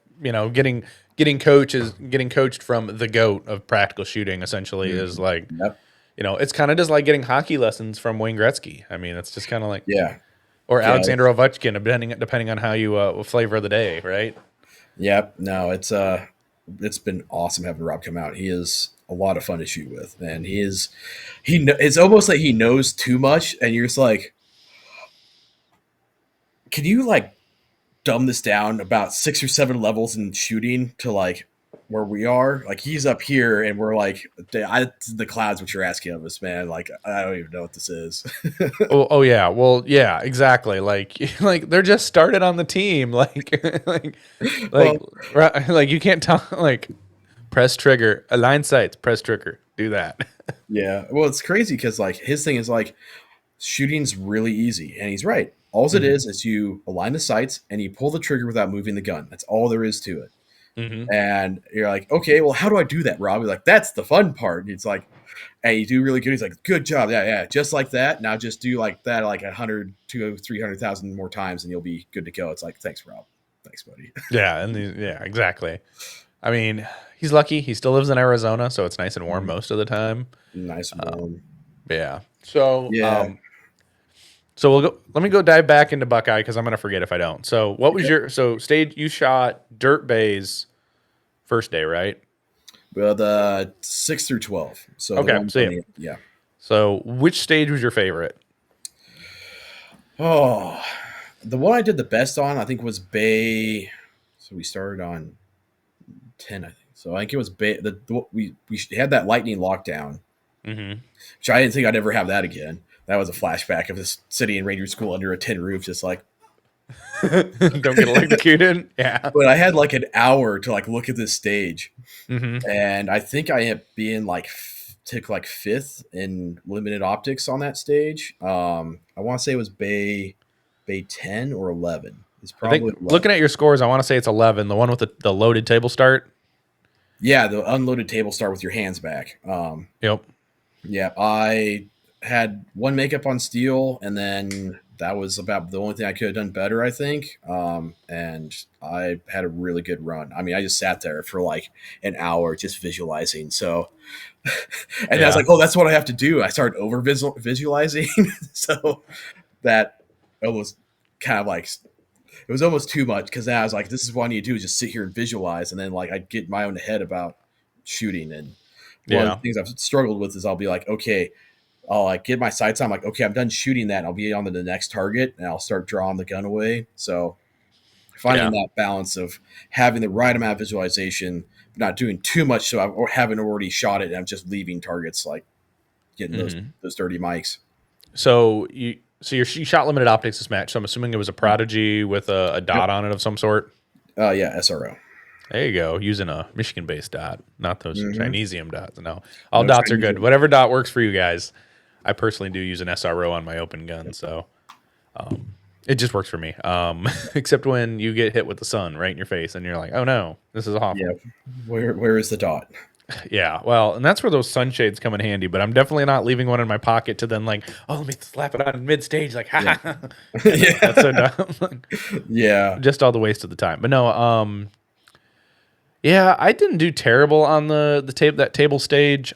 getting coached from the GOAT of practical shooting essentially is like, Yep. it's kind of just like getting hockey lessons from Wayne Gretzky. I mean, it's just kind of like, Yeah. or Yeah. Alexander Ovechkin, depending on how you flavor of the day, right? Yep. No, it's been awesome having Rob come out. He is a lot of fun to shoot with, and it's almost like he knows too much, and you're just like, can you like dumb this down about 6 or 7 levels in shooting to like where we are? Like he's up here, and we're like the clouds. What you're asking of us, man? Like I don't even know what this is. Oh yeah. Well, yeah, exactly. Like they're just started on the team. Well, Like you can't tell like press trigger, align sights, press trigger, do that. yeah. Well, it's crazy because like his thing is like shooting's really easy, and he's right. All it is you align the sights and you pull the trigger without moving the gun. That's all there is to it. Mm-hmm. And you're like, okay, well, how do I do that, Rob? You're like, that's the fun part. And it's like, hey, you do really good. He's like, good job. Yeah, just like that. Now just do like that, like 100 to 300,000 more times, and you'll be good to go. It's like, thanks, Rob. Thanks, buddy. Yeah, yeah, exactly. I mean, he's lucky. He still lives in Arizona, so it's nice and warm most of the time. Nice and warm. Yeah. So Yeah. So we'll go. Let me go dive back into Buckeye because I'm gonna forget if I don't. So what was your stage? You shot Dirt Bays first day, right? Well, the 6 through 12. So Okay, yeah. So which stage was your favorite? Oh, the one I did the best on, I think, was Bay. So we started on 10, I think. So I think it was Bay. We had that lightning lockdown, Mm-hmm. which I didn't think I'd ever have that again. That was a flashback of this sitting in Ranger School under a tin roof, just like. Don't get electrocuted. Yeah. But I had like an hour to like look at this stage, Mm-hmm. and I think I ended up being like took like 5th in limited optics on that stage. I want to say it was Bay 10 or 11. It's I probably think 11. looking at your scores, I want to say it's 11. The one with the loaded table start. Yeah, the unloaded table start with your hands back. Yep. Yeah, I had one makeup on steel, and then that was about the only thing I could have done better, I think. And I had a really good run. I mean, I just sat there for like an hour just visualizing. So, and I was like, oh, that's what I have to do. I started over visualizing. So that almost kind of like, it was almost too much because I was like, this is what I need to do is just sit here and visualize. And then like I'd get my own head about shooting. And one of the things I've struggled with is I'll be like, okay, I'll like get my sights on. I'm like, okay, I'm done shooting that. And I'll be on to the next target and I'll start drawing the gun away. So finding that balance of having the right amount of visualization, not doing too much so I haven't already shot it and I'm just leaving targets, like getting those dirty mics. So you shot limited optics this match. So I'm assuming it was a Prodigy with a dot on it of some sort. Yeah, SRO. There you go. Using a Michigan-based dot, not those Chinesium dots. No, No dots are Chinesium. good. Whatever dot works for you guys. I personally do use an SRO on my open gun, so it just works for me. Except when you get hit with the sun right in your face, and you're like, "Oh no, this is awful." Yeah, where is the dot? Yeah, well, and that's where those sunshades come in handy. But I'm definitely not leaving one in my pocket to then like, oh, let me slap it on mid stage, like, ha ha. Yeah. That's so dumb. Yeah. Just all the waste of the time. But no, yeah, I didn't do terrible on that table stage.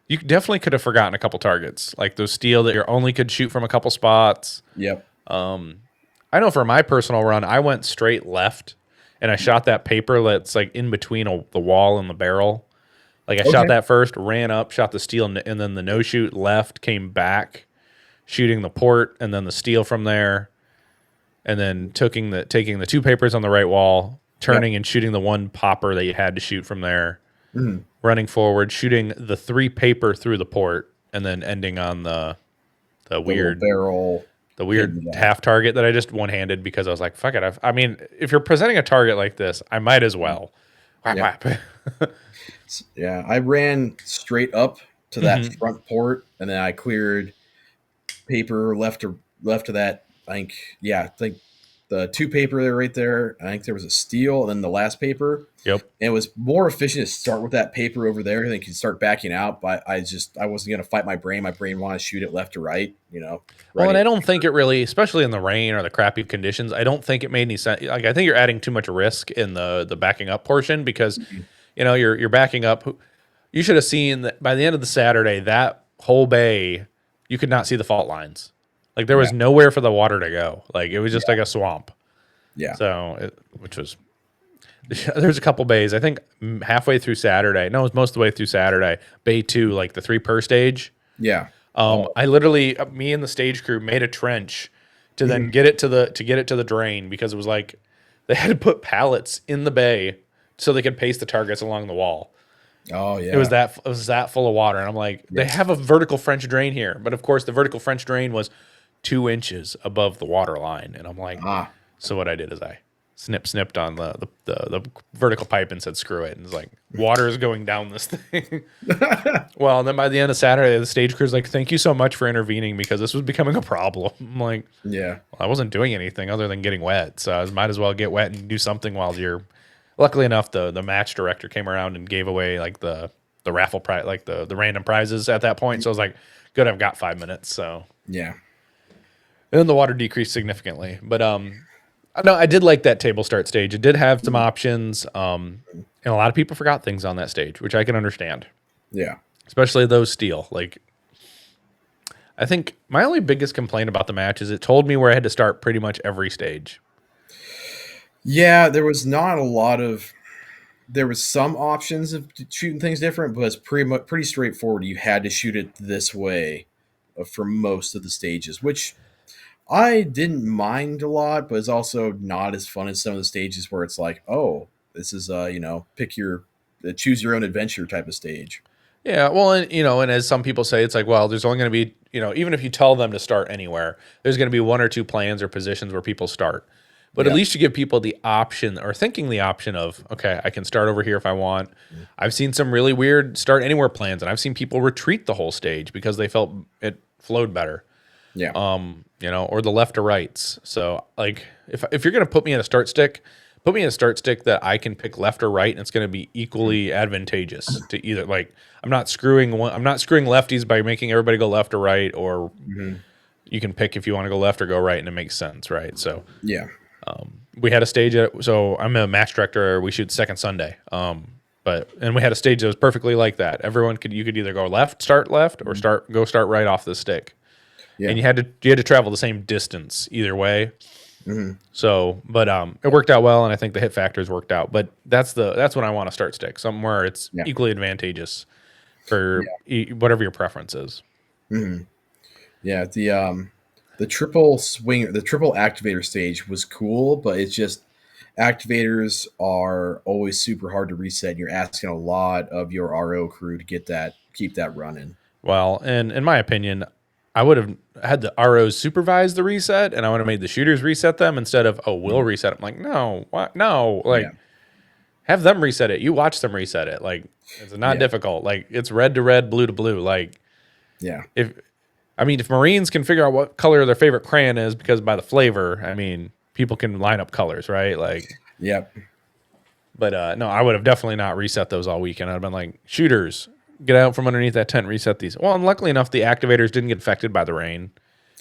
You definitely could have forgotten a couple targets, like those steel that you only could shoot from a couple spots. Yep. I know for my personal run, I went straight left, and I shot that paper that's like in between the wall and the barrel. Like I shot Okay. that first, ran up, shot the steel, and then the no shoot left, came back, shooting the port, and then the steel from there, and then taking the two papers on the right wall, Yep. turning and shooting the one popper that you had to shoot from there, Mhm. running forward, shooting the three paper through the port, and then ending on the The little weird barrel the hidden weird guy. half target that I just one handed because I was like, fuck it. I mean, if you're presenting a target like this, I might as well. Whap, Yep. whap. Yeah, I ran straight up to that Mhm. front port, and then I cleared paper left to that. I think the two paper there right there. I think there was a steel, and then the last paper. Yep. And it was more efficient to start with that paper over there, and then you can start backing out. But I wasn't gonna fight my brain. My brain wanted to shoot it left to right. Well, Right and at I don't think it really, especially in the rain or the crappy conditions, I don't think it made any sense. Like I think you're adding too much risk in the backing up portion because you're backing up. You should have seen that by the end of the Saturday, that whole bay, you could not see the fault lines. Like there yeah, was nowhere for the water to go. Like it was just yeah, like a swamp. yeah, So, which was there's a couple bays. I think halfway through Saturday. No, it was most of the way through Saturday. Bay two, like the three per stage. yeah. Oh, I literally, me and the stage crew made a trench to then mhm. get it to the drain because it was like they had to put pallets in the bay so they could paste the targets along the wall. Oh yeah, It was that full of water, and I'm like, they yes. have a vertical French drain here, but of course the vertical French drain was 2 inches above the water line, and I'm like, Ah, so what I did is I snipped on the vertical pipe and said screw it, and it's like water is going down this thing. Well, and then by the end of Saturday, the stage crew's like, thank you so much for intervening because this was becoming a problem. I'm like, yeah, well, I wasn't doing anything other than getting wet, so I might as well get wet and do something while you're. Luckily enough, the match director came around and gave away like the raffle prize, like the random prizes at that point. So I was like, good, I've got 5 minutes. So yeah, and then the water decreased significantly, but no, I did like that table start stage. It did have some options, and a lot of people forgot things on that stage, which I can understand, yeah. especially those steel. Like I think my only biggest complaint about the match is it told me where I had to start pretty much every stage. Yeah, there was not a lot of. There was some options of shooting things different, but it's pretty straightforward. You had to shoot it this way for most of the stages, which I didn't mind a lot, but it's also not as fun as some of the stages where it's like, oh, this is pick your choose your own adventure type of stage. Yeah, well, and and as some people say, it's like, well, there's only going to be, even if you tell them to start anywhere, there's going to be one or two plans or positions where people start. But at Yeah, least you give people the option or thinking the option of, okay, I can start over here if I want. I've seen some really weird start anywhere plans, and I've seen people retreat the whole stage because they felt it flowed better. yeah, Or the left or rights. So like if you're gonna put me in a start stick, put me in a start stick that I can pick left or right, and it's gonna be equally advantageous to either. Like I'm not screwing lefties by making everybody go left or right, or hmm, you can pick if you want to go left or go right, and it makes sense, right? So yeah, we had a stage so I'm a match director. We shoot second Sunday. And we had a stage that was perfectly like that. You could either go start left, or start right off the stick, yeah, and you had to travel the same distance either way. hmm, So, but it worked out well, and I think the hit factors worked out. But that's when I want to start stick, somewhere it's yeah, equally advantageous for yeah, whatever your preference is. hmm, yeah. The triple activator stage was cool, but it's just activators are always super hard to reset. You're asking a lot of your RO crew to keep that running. Well, and in my opinion, I would have had the ROs supervise the reset, and I would have made the shooters reset them instead of we'll Mhm. reset them. Like no, what? No, Yeah, like have them reset it. You watch them reset it. Like it's not yeah, difficult. Like it's red to red, blue to blue. Like yeah, if if Marines can figure out what color their favorite crayon is because by the flavor, people can line up colors, right? Like, yep, but no, I would have definitely not reset those all weekend. I'd have been like, shooters, get out from underneath that tent, reset these. Well, and luckily enough, the activators didn't get affected by the rain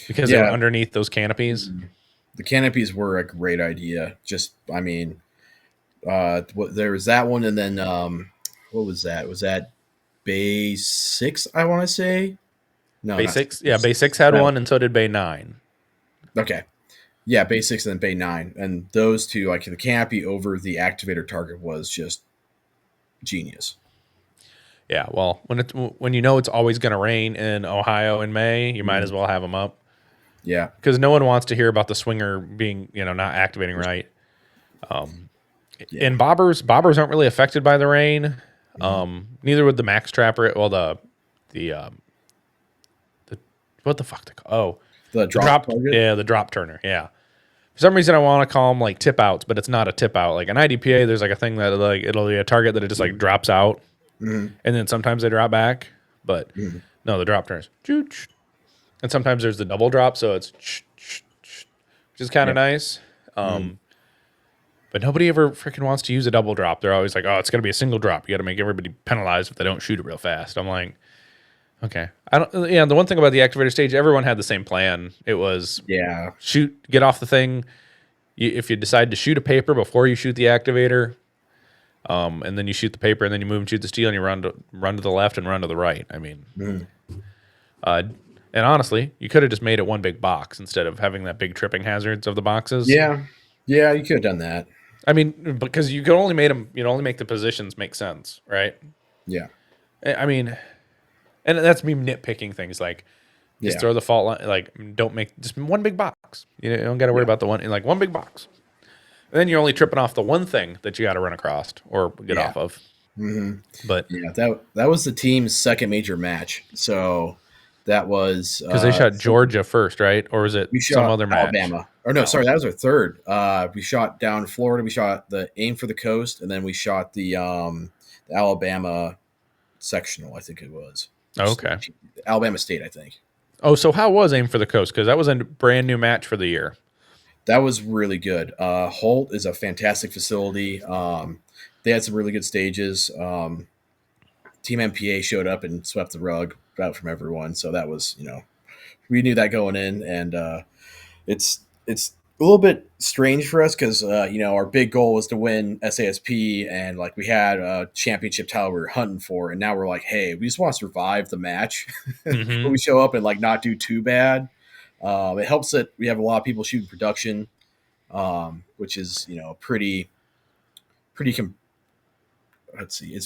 because they were yeah. underneath those canopies. The canopies were a great idea. There was that one, and then what was that? Was that Bay 6? I want to say no, Bay not six, yeah, Bay 6. six had No, one, and so did Bay 9. okay, yeah, Bay 6 and then Bay 9, and those two, like the canopy over the activator target, was just genius. Yeah, well, when you know it's always going to rain in Ohio in May, you might as well have them up Yeah. because no one wants to hear about the swinger being, not activating right. Yeah. And bobbers aren't really affected by the rain. Mhm. Neither would the max trapper. Well, the what the fuck they call? Oh, The the drop drop. target. Yeah, the drop turner. Yeah. For some reason, I want to call them like tip outs, but it's not a tip out. Like an IDPA, there's like a thing that like it'll be a target that it just like drops out, Hmm. and then sometimes they drop back. But Hmm. no, the drop turners. Chooch. And sometimes there's the double drop, so it's which is kind Yeah. of nice. Hmm. But nobody ever freaking wants to use a double drop. They're always like, "Oh, it's gonna be a single drop. You got to make everybody penalized if they don't shoot it real fast." I'm like, okay, I don't. Yeah, the one thing about the activator stage, everyone had the same plan. It was Yeah. shoot, get off the thing. If you decide to shoot a paper before you shoot the activator, and then you shoot the paper, and then you move and shoot the steel, and you run to the left and run to the right. I mean, Mhm. uh, and honestly, you could have just made it one big box instead of having that big tripping hazards of the boxes. Yeah. Yeah. You could have done that. I mean, because you could only made them, only make the positions make sense, right? Yeah. I mean, and that's me nitpicking things like just Yeah. throw the fault line, like don't make just one big box. You don't got to worry Yeah. about the one in like one big box. And then you're only tripping off the one thing that you got to run across or get Yeah. off of. Hmm. But Yeah. That was the team's second major match. So that was because they shot Georgia first, right? Or was it we some shot other match? Alabama. Or no, Oh, sorry, that was our third. We shot down Florida. We shot the aim for the coast, and then we shot the Alabama sectional. I think it was okay. Alabama State. I think Oh, so how was aim for the coast? Because that was a brand new match for the year. that was really good. Holt is a fantastic facility. They had some really good stages. Team MPA showed up and swept the rug out from everyone. So that was, we knew that going in, and it's a little bit strange for us because our big goal was to win SASP, and like we had a championship title we were hunting for, and now we're like, hey, we just want to survive the match, but Mm-hmm. we show up and like not do too bad. It helps that we have a lot of people shooting production, which is pretty. Let's see,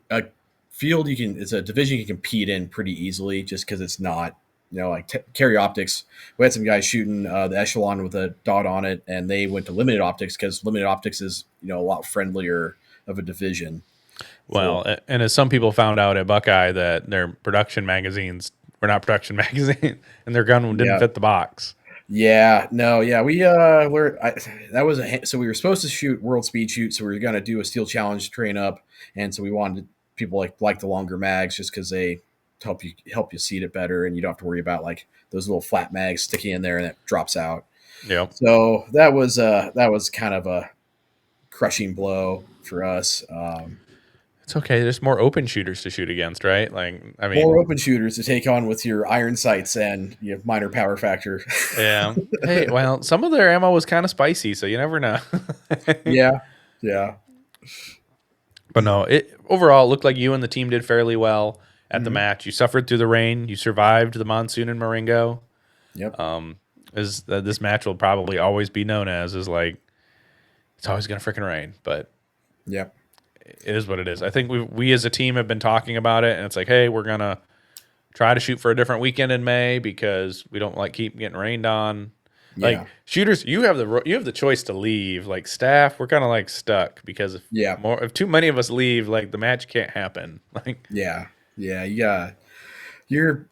a field it's a division you can compete in pretty easily just because it's not like carry optics. We had some guys shooting the echelon with a dot on it, and they went to limited optics because limited optics is a lot friendlier of a division. For Well, and as some people found out at Buckeye that their production magazines were not production magazine, and their gun didn't yeah, fit the box. yeah, no, yeah, that was so we were supposed to shoot World Speed Shoot, so we were gonna do a Steel Challenge train up, and so we wanted people like the longer mags just because they help you seat it better, and you don't have to worry about like those little flat mags sticking in there and it drops out. Yep. So that was kind of a crushing blow for us. It's okay. There's more open shooters to shoot against, right? Like, I More mean, open shooters to take on with your iron sights and minor power factor. yeah. Hey, well, some of their ammo was kind of spicy, so you never know. Yeah, yeah. But no, it overall it looked like you and the team did fairly well at the Mhm. match. You suffered through the rain. You survived the monsoon in Marengo. Yep. This match will probably always be known as is like it's always gonna freaking rain, but Yep. it is what it is. I think we as a team have been talking about it, and it's like, hey, we're gonna try to shoot for a different weekend in May because we don't like keep getting rained on. Like Yeah. shooters, you have the choice to leave. Like staff, we're kind of like stuck because Yeah. if too many of us leave, like the match can't happen. Like Yeah. Yeah. You're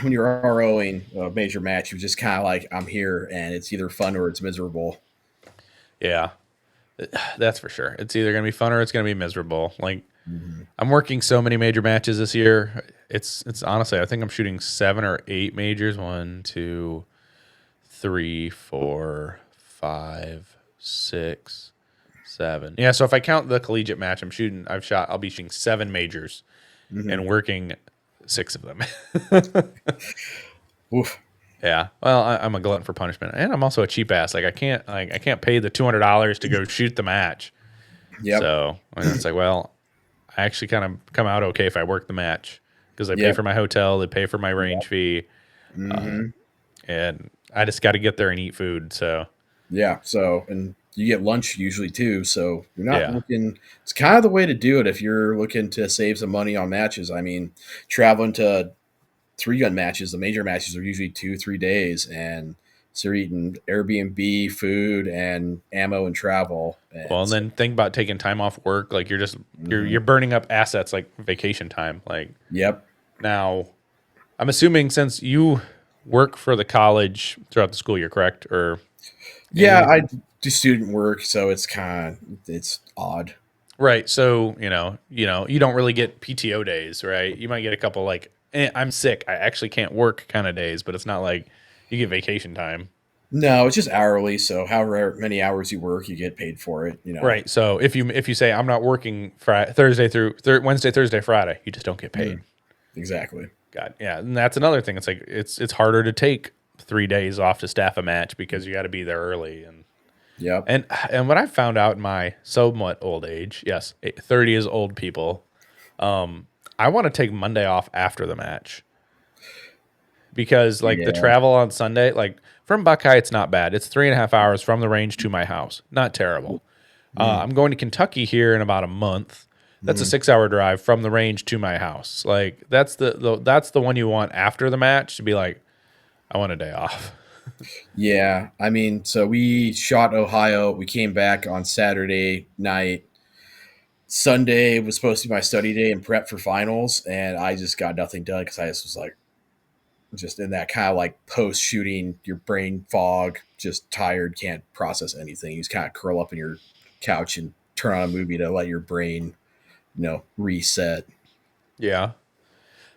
when you're ROing a major match, you're just kind of like, I'm here, and it's either fun or it's miserable. yeah, that's for sure. It's either gonna be fun or it's gonna be miserable. Like Hmm. I'm working so many major matches this year. It's honestly, I think I'm shooting 7 or 8 majors. 1, 2, 3, 4, 5, 6, 7. Yeah, so if I count the collegiate match, I'll be shooting 7 majors Hmm. and working 6 of them. Oof. Yeah. Well, I'm a glutton for punishment, and I'm also a cheap ass. Like I can't pay the $200 to go shoot the match. Yep. So it's like, well, I actually kind of come out okay if I work the match because they pay Yep. for my hotel, they pay for my range fee, Hmm. and I just got to get there and eat food. So Yeah. So, and you get lunch usually too. So you're not Yeah. looking. It's kind of the way to do it if you're looking to save some money on matches. I mean, traveling to 3-gun matches, the major matches are usually 2-3 days, and so you're eating Airbnb, food, and ammo and travel. Well, And and so, then think about taking time off work. Like you're just mhm. you're burning up assets like vacation time. Like Yep. now, I'm assuming since you work for the college throughout the school year, correct? Or Yeah, and I do student work, so it's odd. right. So, you don't really get PTO days, right? You might get a couple like, I'm sick. I actually can't work kind of days, but it's not like you get vacation time. No, it's just hourly. So however many hours you work, you get paid for it. Right. So if you say I'm not working Thursday through Wednesday, Thursday, Friday, you just don't get paid. Mhm. Exactly. God, yeah, and that's another thing. It's like it's harder to take 3 days off to staff a match because you got to be there early Yep. and what I found out in my somewhat old age, yes, 30 is old people. I want to take Monday off after the match because like the Yeah. travel on Sunday, like from Buckeye, it's not bad. It's 3.5 hours from the range to my house, not terrible. Mm. I'm going to Kentucky here in about a month. That's a Mm. 6 hour drive from the range to my house. Like that's the one you want after the match to be like, I want a day off. Yeah. I mean, so we shot Ohio. We came back on Saturday night. Sunday was supposed to be my study day and prep for finals, and I just got nothing done because I just was like, just in that kind of like post shooting, your brain fog, just tired, can't process anything. You just kind of curl up in your couch and turn on a movie to let your brain, reset. Yeah,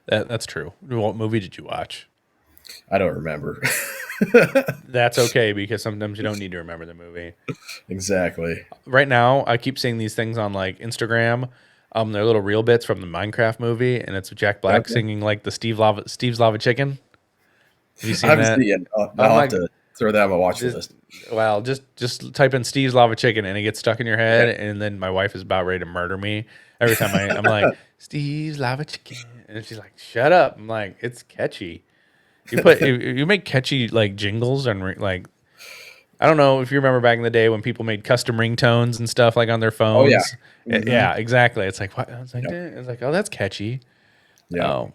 that's true. What movie did you watch? I don't remember. That's okay because sometimes you don't need to remember the movie. Exactly. Right now, I keep seeing these things on like Instagram. They're little reel bits from the Minecraft movie, and it's Jack Black Okay. singing like the Steve's Lava Chicken. Have you I seen haven't that? seen it yet. I'm I'll have like, to throw that on my watch just list. just type in Steve's Lava Chicken, and it gets stuck in your Okay. head, and then my wife is about ready to murder me every time I'm like Steve's Lava Chicken, and she's like, "Shut up!" I'm like, "It's catchy." You make catchy like jingles and like I don't know if you remember back in the day when people made custom ringtones and stuff like on their Oh yeah. phones. Hmm. Yeah, exactly. It's like what I was like, Yep. It's like, oh, that's catchy. Yep. Oh,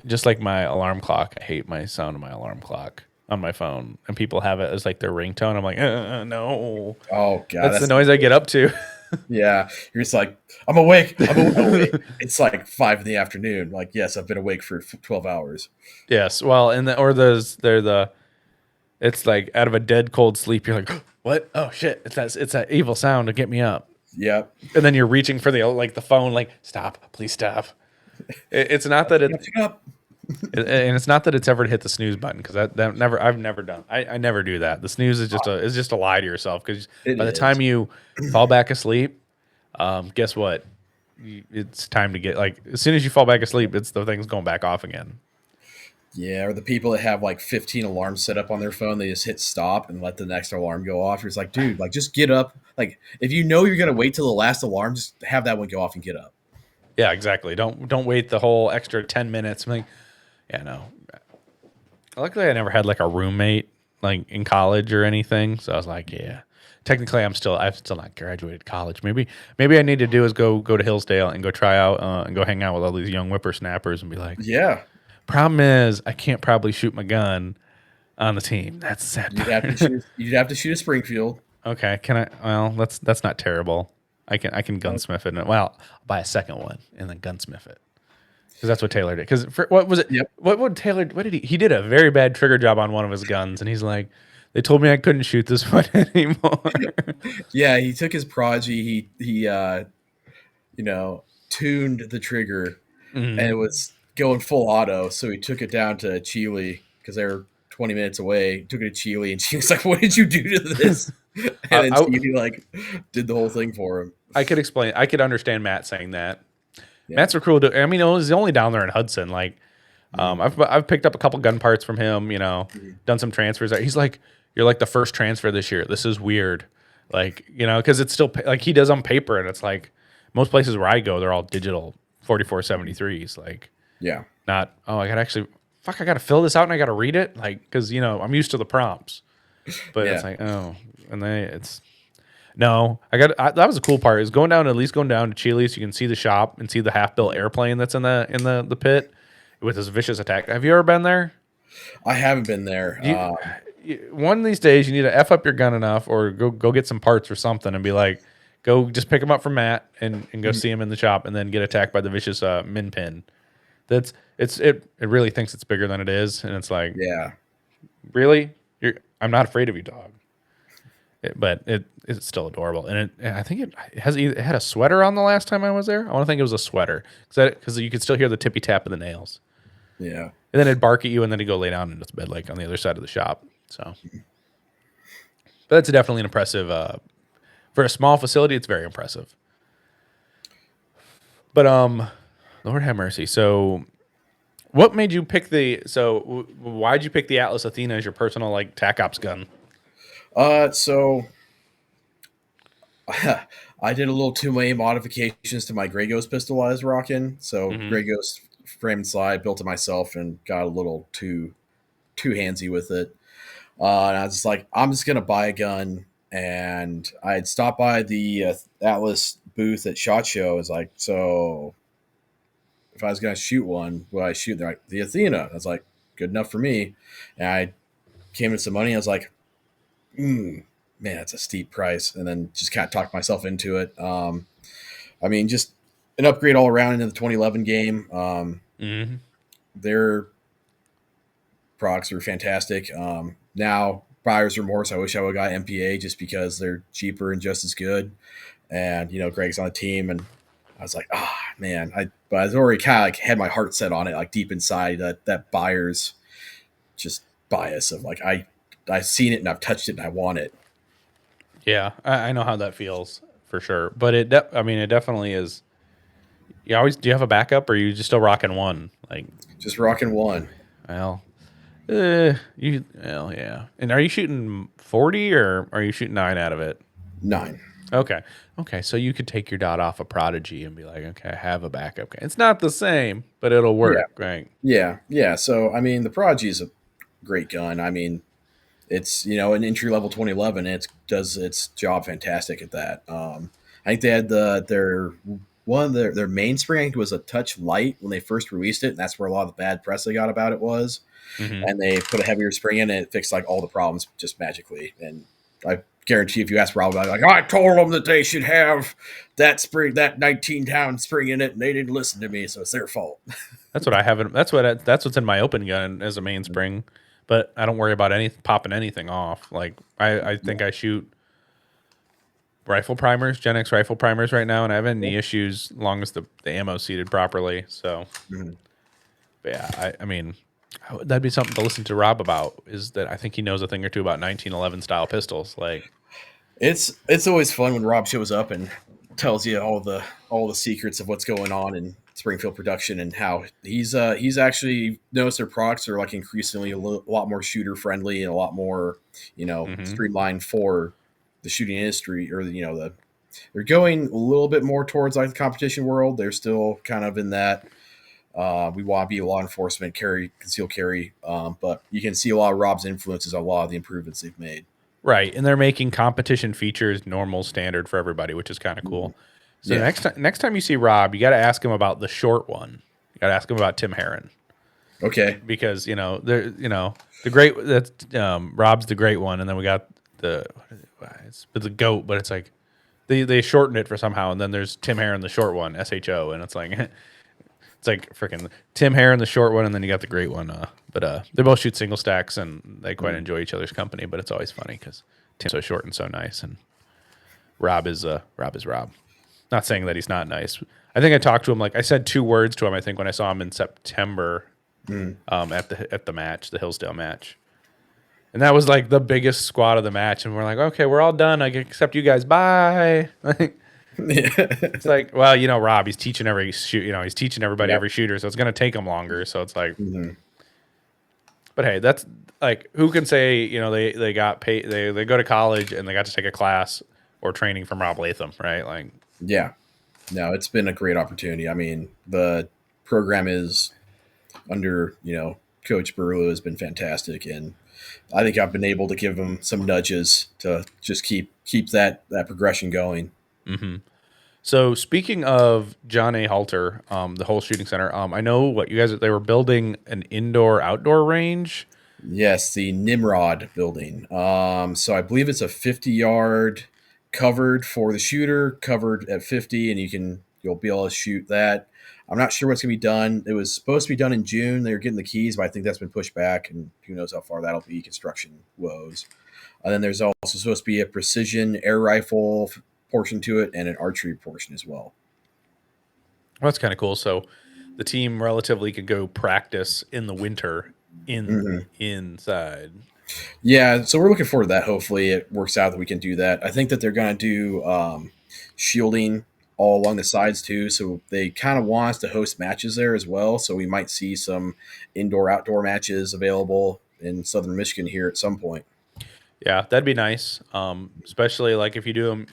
just like my alarm clock. I hate my sound of my alarm clock on my phone, and people have it as like their ringtone. I'm like, no, Oh god, that's the that's noise I get up to. yeah. You're just like, I'm awake. I'm awake. It's like 5 in the afternoon. Like, yes, I've been awake for 12 hours. Yes, well, they're the it's like out of a dead cold sleep. You're like, what? Oh shit! It's that evil sound to get me up. Yep. And then you're reaching for the phone, like stop, please stop. It's not that Pick up. and it's not that it's ever hit the snooze button because that never I've never done. I never do that. The snooze is just a lie to yourself because It by the is. time you fall back asleep, guess what? It's time to get like as soon as you fall back asleep, it's the thing's going back off again. Yeah, or the people that have like 15 alarms set up on their phone, they just hit stop and let the next alarm go off. You're just like, dude, like just get up. Like if you know you're gonna wait till the last alarm, just have that one go off and get up. Yeah, exactly. Don't wait the whole extra 10 minutes. I'm like, yeah, no. Luckily, I never had like a roommate like in college or anything. So I was like, yeah. Technically, I've still not graduated college. Maybe I need to do is go to Hillsdale and go try out and go hang out with all these young whippersnappers and be like, Yeah. problem is I can't probably shoot my gun on the team. That's the sad part. You'd have to shoot a Springfield. Okay, can I? Well, that's not terrible. I can gunsmith it. Well, I'll buy a second one and then gunsmith it because that's what Taylor did. Because what was it? Yep. What would Taylor? What did he? He did a very bad trigger job on one of his guns, and he's like, they told me I couldn't shoot this one anymore. Yeah, he took his Prodigy, he tuned the trigger and it Mhm. was going full auto, so he took it down to Chile because they were 20 minutes away. Took it to Chile, and she was like, "What did you do to this?" And I, then I Chile like did the whole thing for him. I could explain. I could understand Matt saying that. Yeah. Matt's a cool dude. I mean, he's only down there in Hudson. Like, I've picked up a couple gun parts from him. Done some transfers. He's like, you're like the first transfer this year. This is weird. Like, because it's still like he does on paper, and it's like most places where I go, they're all digital 4473s. Like, Yeah. not I gotta actually I gotta fill this out and I gotta read it. Like, because I'm used to the prompts, but Yeah. it's like and then it's No, that was a cool part is going down, at least going down to Chili's. You can see the shop and see the half-built airplane that's in the pit with this vicious attack. Have you ever been there? I haven't been there. One of these days you need to F up your gun enough or go get some parts or something and be like, go just pick them up from Matt and go see him in the shop and then get attacked by the vicious min pin. It really thinks it's bigger than it is, and it's like, Yeah. really? I'm not afraid of you, dog. But it's still adorable, and I think it had a sweater on the last time I was there. I want to think it was a sweater because you could still hear the tippy tap of the nails. Yeah. And then it'd bark at you, and then it'd go lay down in its bed like on the other side of the shop. So, but that's definitely an impressive for a small facility. It's very impressive. But Lord have mercy. So, what made you pick why'd you pick the Atlas Athena as your personal like TAC Ops gun? So I did a little too many modifications to my Grohs pistol I was rocking. So Grohs frame and slide, built it myself, and got a little too handsy with it. And I was just like, I'm just gonna buy a gun. And I had stopped by the Atlas booth at SHOT Show. I was like, so if I was gonna shoot one, would I shoot? They're like, the Athena. I was like, good enough for me. And I came in some money. I was like, man, it's a steep price. And then just kind of talked myself into it. I mean, just an upgrade all around into the 2011 game. Their products are fantastic. Now, buyer's remorse. I wish I would have got MPA just because they're cheaper and just as good. And, Greg's on the team. And I was like, man. But I was already kind of like had my heart set on it, like deep inside that buyer's just bias of like, I've seen it and I've touched it and I want it. Yeah, I know how that feels for sure. But it definitely is. Do you have a backup, or are you just still rocking one? Like just rocking one. Well, yeah. And are you shooting 40 or are you shooting 9 out of it? 9. Okay. So you could take your dot off a Prodigy and be like, okay, I have a backup gun. It's not the same, but it'll work, right? Yeah. So I mean, the Prodigy is a great gun. I mean, it's an entry level 2011. It does its job fantastic at that. I think they had their mainspring. I think was a touch light when they first released it, and that's where a lot of the bad press they got about it was. And they put a heavier spring in, and it fixed like all the problems just magically. And I guarantee if you ask Rob about it, like, I told them that they should have that spring, that 19-pound spring in it, and they didn't listen to me, so it's their fault. That's what I have. That's what's in my open gun as a mainspring. But I don't worry about popping anything off. Like I think I shoot rifle primers, Gen X rifle primers right now, and I haven't any issues as long as the ammo seated properly. So, but yeah, I mean, that'd be something to listen to Rob about. Is that I think he knows a thing or two about 1911 style pistols. Like, it's always fun when Rob shows up and tells you all the secrets of what's going on in Springfield production and how he's actually noticed their products are like increasingly a lot more shooter friendly and a lot more streamlined for the shooting industry, or they're going a little bit more towards like the competition world. They're still kind of in that we want to be law enforcement, concealed carry, but you can see a lot of Rob's influences on a lot of the improvements they've made. Right, and they're making competition features normal standard for everybody, which is kind of cool. So next time you see Rob, you got to ask him about the short one. You got to ask him about Tim Herron. Okay. Because the great that's Rob's the great one, and then we got it's the goat, but it's like they shortened it for somehow, and then there's Tim Herron the short one, SHO, and it's like it's like freaking Tim Herron the short one, and then you got the great one. But they both shoot single stacks, and they quite enjoy each other's company. But it's always funny because Tim's so short and so nice, and Rob is Rob. Not saying that he's not nice. I think I talked to him, like I said 2 words to him, I think, when I saw him in September at the match, the Hillsdale match. And that was like the biggest squad of the match. And we're like, okay, we're all done. I except you guys. Bye. It's like, well, Rob, he's teaching he's teaching everybody every shooter. So it's going to take him longer. So it's like, but hey, that's like, who can say, they got paid, they go to college and they got to take a class or training from Rob Latham, right? Like, yeah, no, it's been a great opportunity. I mean, the program is under, Coach Burlew has been fantastic. And I think I've been able to give them some nudges to just keep that progression going. Hmm. So speaking of John A. Halter, the whole shooting center, I know what you guys they were building an indoor outdoor range. Yes, the Nimrod building. So I believe it's a 50-yard covered for the shooter, covered at 50, and you'll be able to shoot that. I'm not sure what's gonna be done. It was supposed to be done in June. They were getting the keys, but I think that's been pushed back, and who knows how far that'll be. Construction woes. And then there's also supposed to be a precision air rifle portion to it and an archery portion as well. Well, that's kind of cool. So the team relatively could go practice in the winter inside. Yeah, so we're looking forward to that. Hopefully, it works out that we can do that. I think that they're going to do shielding all along the sides too. So they kind of want us to host matches there as well. So we might see some indoor outdoor matches available in Southern Michigan here at some point. Yeah, that'd be nice. Especially like if you do them.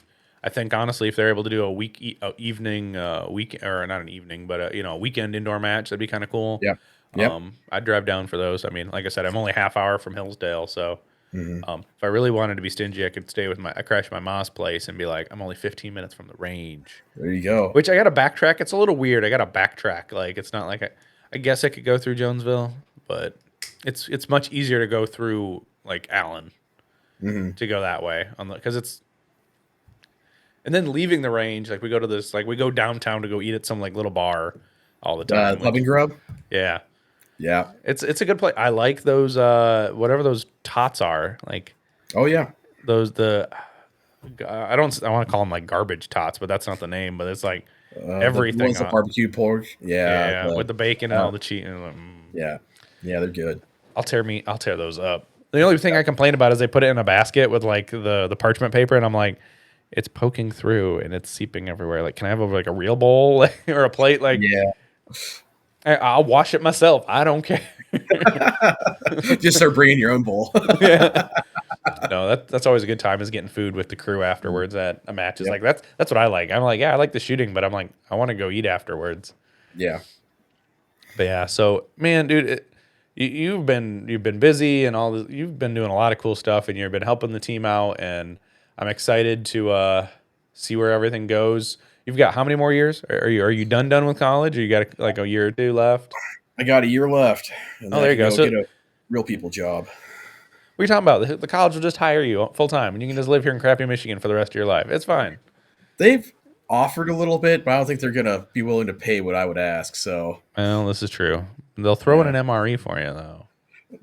I think honestly, if they're able to do evening week or not an evening, but a weekend indoor match, that'd be kind of cool. Yep. Yep. I'd drive down for those. I mean, like I said, I'm only half hour from Hillsdale, so Hmm. if I really wanted to be stingy, I could stay with I crash my mom's place and be like, I'm only 15 minutes from the range. There you go. Which I got to backtrack. It's a little weird. I got to backtrack. Like it's not like I guess I could go through Jonesville, but it's much easier to go through like Allen Hmm. to go that way on the because it's and then leaving the range like we go to this like we go downtown to go eat at some like little bar all the time. Pub and Grub. Yeah, Yeah. it's a good place. I like those whatever those tots are like Oh yeah. those the I want to call them like garbage tots, but that's not the name. But it's like The ones everything that on barbecue pork. Yeah. with the bacon and all the cheese. And Yeah. Yeah, they're good. I'll tear those up. The only thing I complain about is they put it in a basket with like the parchment paper, and I'm like, it's poking through and it's seeping everywhere. Like, can I have like a real bowl or a plate? Like, Yeah. I'll wash it myself. I don't care. Just start bringing your own bowl. Yeah. No, that's always a good time is getting food with the crew afterwards at a match. Is Yep. like that's what I like. I'm like, yeah, I like the shooting, but I'm like, I want to go eat afterwards. Yeah. But yeah, so man, dude, you've been busy and all this, you've been doing a lot of cool stuff, and you've been helping the team out, and I'm excited to see where everything goes. You've got how many more years? Are you done with college? Or you got like a year or two left? I got a year left. And Oh, then there I you go. can So get a real people job. what are you talking about? The college will just hire you full time, and you can just live here in crappy Michigan for the rest of your life. It's fine. They've offered a little bit, but I don't think they're gonna be willing to pay what I would ask. So Well, this is true. They'll throw in yeah. an MRE for you though.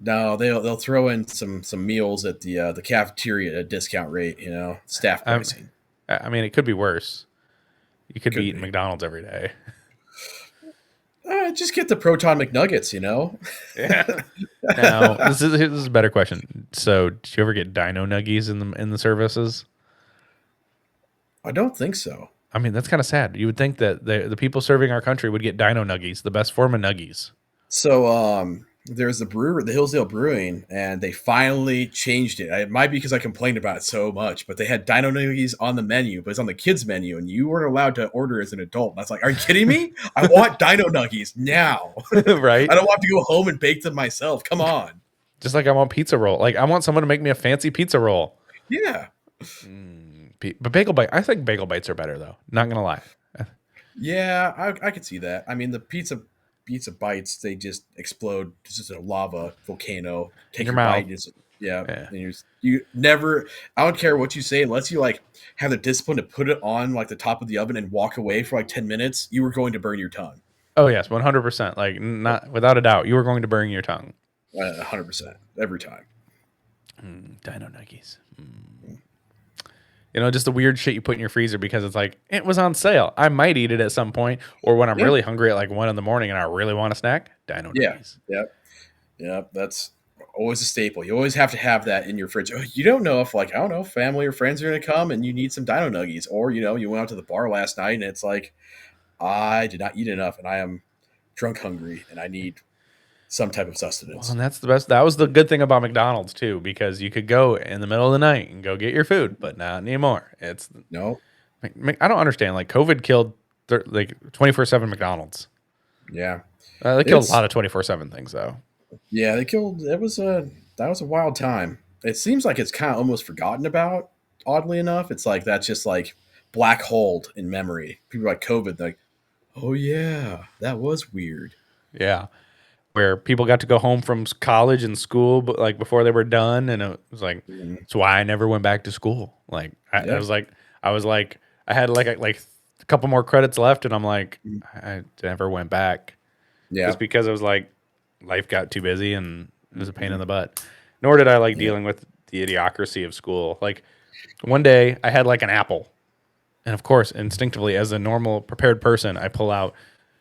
No, they'll throw in some meals at the cafeteria at a discount rate, staff Um, pricing. I mean, it could be worse. You could be Could eating be. McDonald's every day. Just get the Proton McNuggets. Yeah. Now, this is a better question. So, did you ever get Dino Nuggies in the services? I don't think so. I mean, that's kind of sad. You would think that the people serving our country would get Dino Nuggies, the best form of Nuggies. So there's the brewer, the Hillsdale Brewing, and they finally changed it. It might be because I complained about it so much, but they had Dino Nuggies on the menu, but it's on the kids menu, and you weren't allowed to order as an adult. And I was like, are you kidding me? I want Dino Nuggies now. Right? I don't want to go home and bake them myself. Come on. Just like I want pizza roll. Like I want someone to make me a fancy pizza roll. Yeah. But bagel bite, I think bagel bites are better though. Not gonna lie. Yeah, I could see that. I mean, the pizza bites, they just explode. It's just a lava volcano. Take your your mouth. bite. And yeah. Yeah. And you never, I don't care what you say, unless you like have the discipline to put it on like the top of the oven and walk away for like 10 minutes, you were going to burn your tongue. Oh yes, 100%. Like not without a doubt, you were going to burn your tongue. 100% every time. Dino Nuggies. Just the weird shit you put in your freezer because it's like it was on sale. I might eat it at some point, or when I'm Yeah. really hungry at like 1 a.m. and I really want a snack. Dino Yeah. Nuggies. Yep. Yep. That's always a staple. You always have to have that in your fridge. You don't know if like, I don't know, family or friends are going to come and you need some Dino Nuggies, or, you went out to the bar last night and it's like, I did not eat enough and I am drunk hungry and I need some type of sustenance. Well, and that's the best. That was the good thing about McDonald's too, because you could go in the middle of the night and go get your food, but not anymore. It's No. I don't understand. Like COVID killed like 24/7 McDonald's. Yeah. They killed It's- a lot of 24/7 things though. Yeah. They killed, it was that was a wild time. It seems like it's kind of almost forgotten about. Oddly enough, it's like that's just like black hole in memory. People like COVID, like, oh yeah, that was weird. Yeah. Where people got to go home from college and school, but like before they were done, and it was like Mhm. that's why I never went back to school. Like I Yeah, was like I was like I had like a couple more credits left, and I'm like Mhm. I never went back yeah, just because it was like life got too busy and it was a pain in Mhm. the butt. Nor did I like yeah. dealing with the idiocracy of school. Like one day I had like an apple, and of course, instinctively, as a normal prepared person, I pull out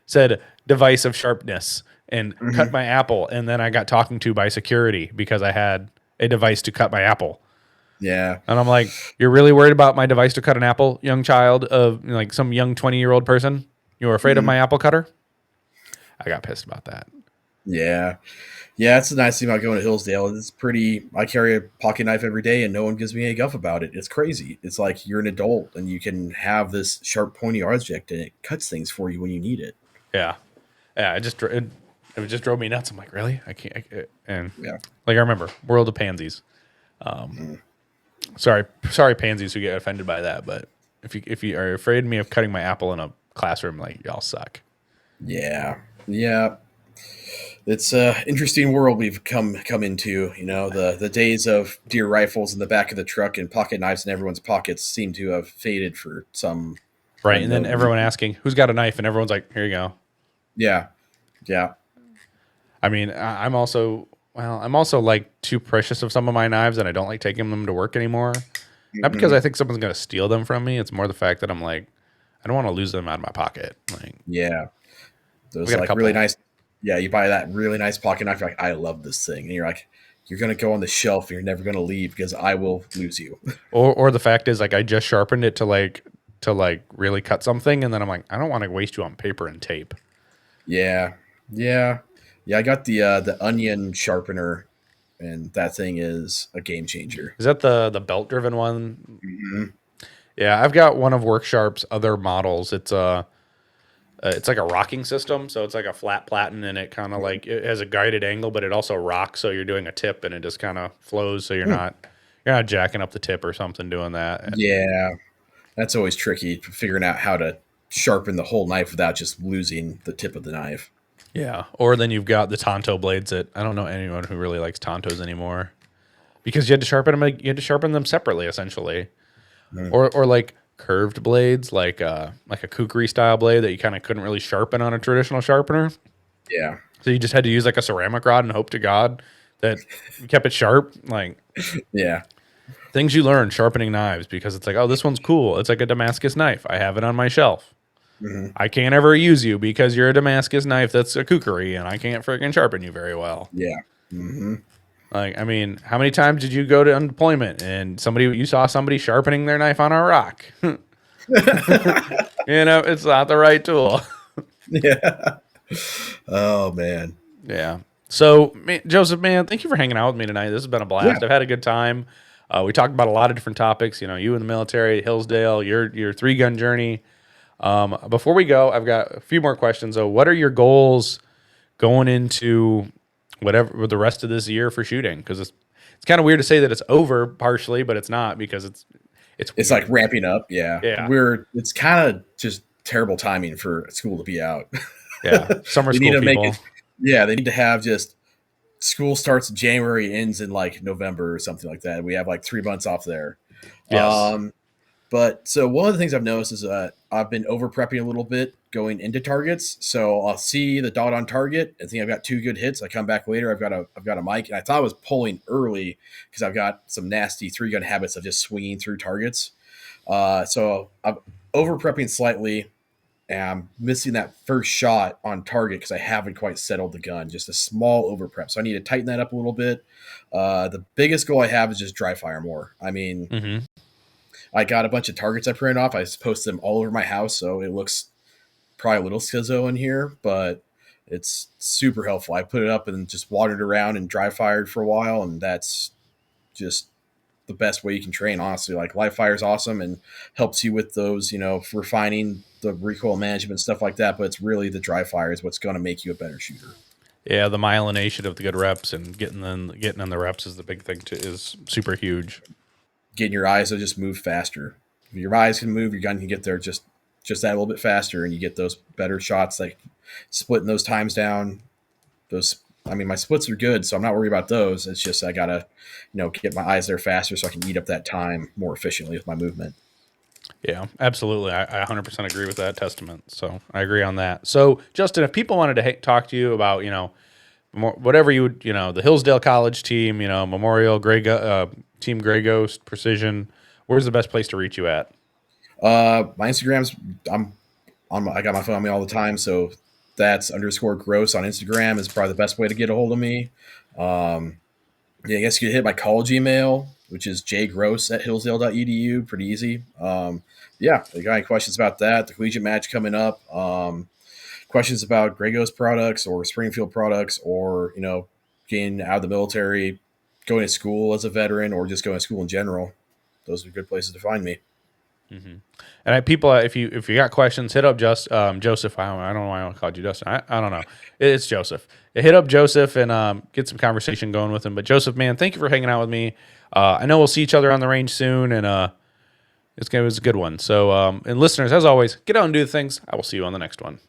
said device of sharpness and cut Mhm. my apple. And then I got talking to by security because I had a device to cut my apple. Yeah, And I'm like, you're really worried about my device to cut an apple, young child of like some young 20-year-old person? You're afraid of Mhm. my apple cutter? I got pissed about that. yeah, yeah. That's the nice thing about going to Hillsdale. It's pretty. I carry a pocket knife every day, and no one gives me any guff about it. It's crazy. It's like you're an adult, and you can have this sharp, pointy object, and it cuts things for you when you need it. Yeah. Yeah. It just drove me nuts. I'm like, really? I can't. And Yeah. like, I remember World of Pansies. Mm. Sorry, pansies who get offended by that. But if you are afraid of me of cutting my apple in a classroom, like y'all suck. Yeah. Yeah. It's a interesting world we've come into. You know, the days of deer rifles in the back of the truck and pocket knives in everyone's pockets seem to have faded for some Right. And then unknown everyone reason. asking, who's got a knife? And everyone's like, here you go. Yeah. Yeah. I mean, I'm also like too precious of some of my knives and I don't like taking them to work anymore. Not because Hmm. I think someone's going to steal them from me. It's more the fact that I'm like, I don't want to lose them out of my pocket. Like, Yeah. we Those got a like really couple. nice. Yeah, you buy that really nice pocket knife. You're like, I love this thing, and you're like, you're gonna go on the shelf. And you're never gonna leave because I will lose you. Or the fact is like I just sharpened it to like really cut something and then I'm like, I don't want to waste you on paper and tape. Yeah. Yeah. Yeah. I got the onion sharpener, and that thing is a game changer. Is that the belt driven one? Hmm. Yeah, I've got one of Worksharp's other models. It's like a rocking system, so it's like a flat platen, and it kind of like it has a guided angle, but it also rocks. So you're doing a tip, and it just kind of flows. So you're not jacking up the tip or something doing that. Yeah, that's always tricky, figuring out how to sharpen the whole knife without just losing the tip of the knife. Yeah. Or then you've got the Tonto blades that I don't know anyone who really likes Tontos anymore because you had to sharpen them. You had to sharpen them separately, essentially, Mm. or like curved blades, like a kukri style blade that you kind of couldn't really sharpen on a traditional sharpener. Yeah. So you just had to use like a ceramic rod and hope to God that you kept it sharp. Like Yeah. things you learn sharpening knives because it's like, oh, this one's cool. It's like a Damascus knife. I have it on my shelf. Hmm. I can't ever use you because you're a Damascus knife that's a kukri and I can't freaking sharpen you very well. Yeah. Hmm. Like, I mean, how many times did you go to undeployment and you saw somebody sharpening their knife on a rock? It's not the right tool. Yeah. Oh man. Yeah. So, Joseph, man, thank you for hanging out with me tonight. This has been a Yeah. blast. I've had a good time. We talked about a lot of different topics. You in the military, Hillsdale, your 3-gun journey. Before we go, I've got a few more questions. So, what are your goals going into whatever the rest of this year for shooting? Because it's kind of weird to say that it's over partially, but it's not because it's It's like weird. ramping up. Yeah. Yeah, It's kind of just terrible timing for school to be out. yeah. Summer They need school to make people. it, yeah, they need to have just school starts in January, ends in like November or something like that. We have like 3 months off there. Yes. Um, but so one of the things I've noticed is I've been over prepping a little bit going into targets. So I'll see the dot on target and think I've got 2 good hits. I come back later, I've got a mic, and I thought I was pulling early because I've got some nasty 3-gun habits of just swinging through targets. So I'm over prepping slightly, and I'm missing that first shot on target because I haven't quite settled the gun. Just a small over prep, so I need to tighten that up a little bit. The biggest goal I have is just dry fire more. I mean, Mm-hmm. I got a bunch of targets I printed off. I just posted them all over my house, so it looks probably a little schizo in here, but it's super helpful. I put it up and just watered around and dry fired for a while, and that's just the best way you can train, honestly. Like live fire is awesome and helps you with those, refining the recoil management, stuff like that. But it's really the dry fire is what's going to make you a better shooter. Yeah, the myelination of the good reps and getting in the reps is the big thing too. Is super huge. Getting your eyes to just move faster. If your eyes can move, your gun can get there just that little bit faster, and you get those better shots, like splitting those times down. Those, I mean, my splits are good, so I'm not worried about those. It's just I gotta, get my eyes there faster so I can eat up that time more efficiently with my movement. Yeah, absolutely. I 100% agree with that testament. So I agree on that. So Justin, if people wanted to talk to you about, whatever you would, the Hillsdale College team, Memorial, Team Grey Ghost, Precision, where's the best place to reach you at? My Instagram's I got my phone on me all the time, so that's _Grohs on Instagram is probably the best way to get a hold of me. Yeah, I guess you could hit my college email, which is jgross@hillsdale.edu. Pretty easy. Yeah, if you got any questions about that, the collegiate match coming up, questions about Grey Ghost products or Springfield products, or getting out of the military, going to school as a veteran, or just going to school in general. Those are good places to find me. And people, if you got questions, hit up Joseph. I don't know why I called you Justin. I don't know. It's Joseph. Hit up Joseph and get some conversation going with him. But Joseph, man, thank you for hanging out with me. I know we'll see each other on the range soon, and it was a good one. So, and listeners, as always, get out and do the things. I will see you on the next one.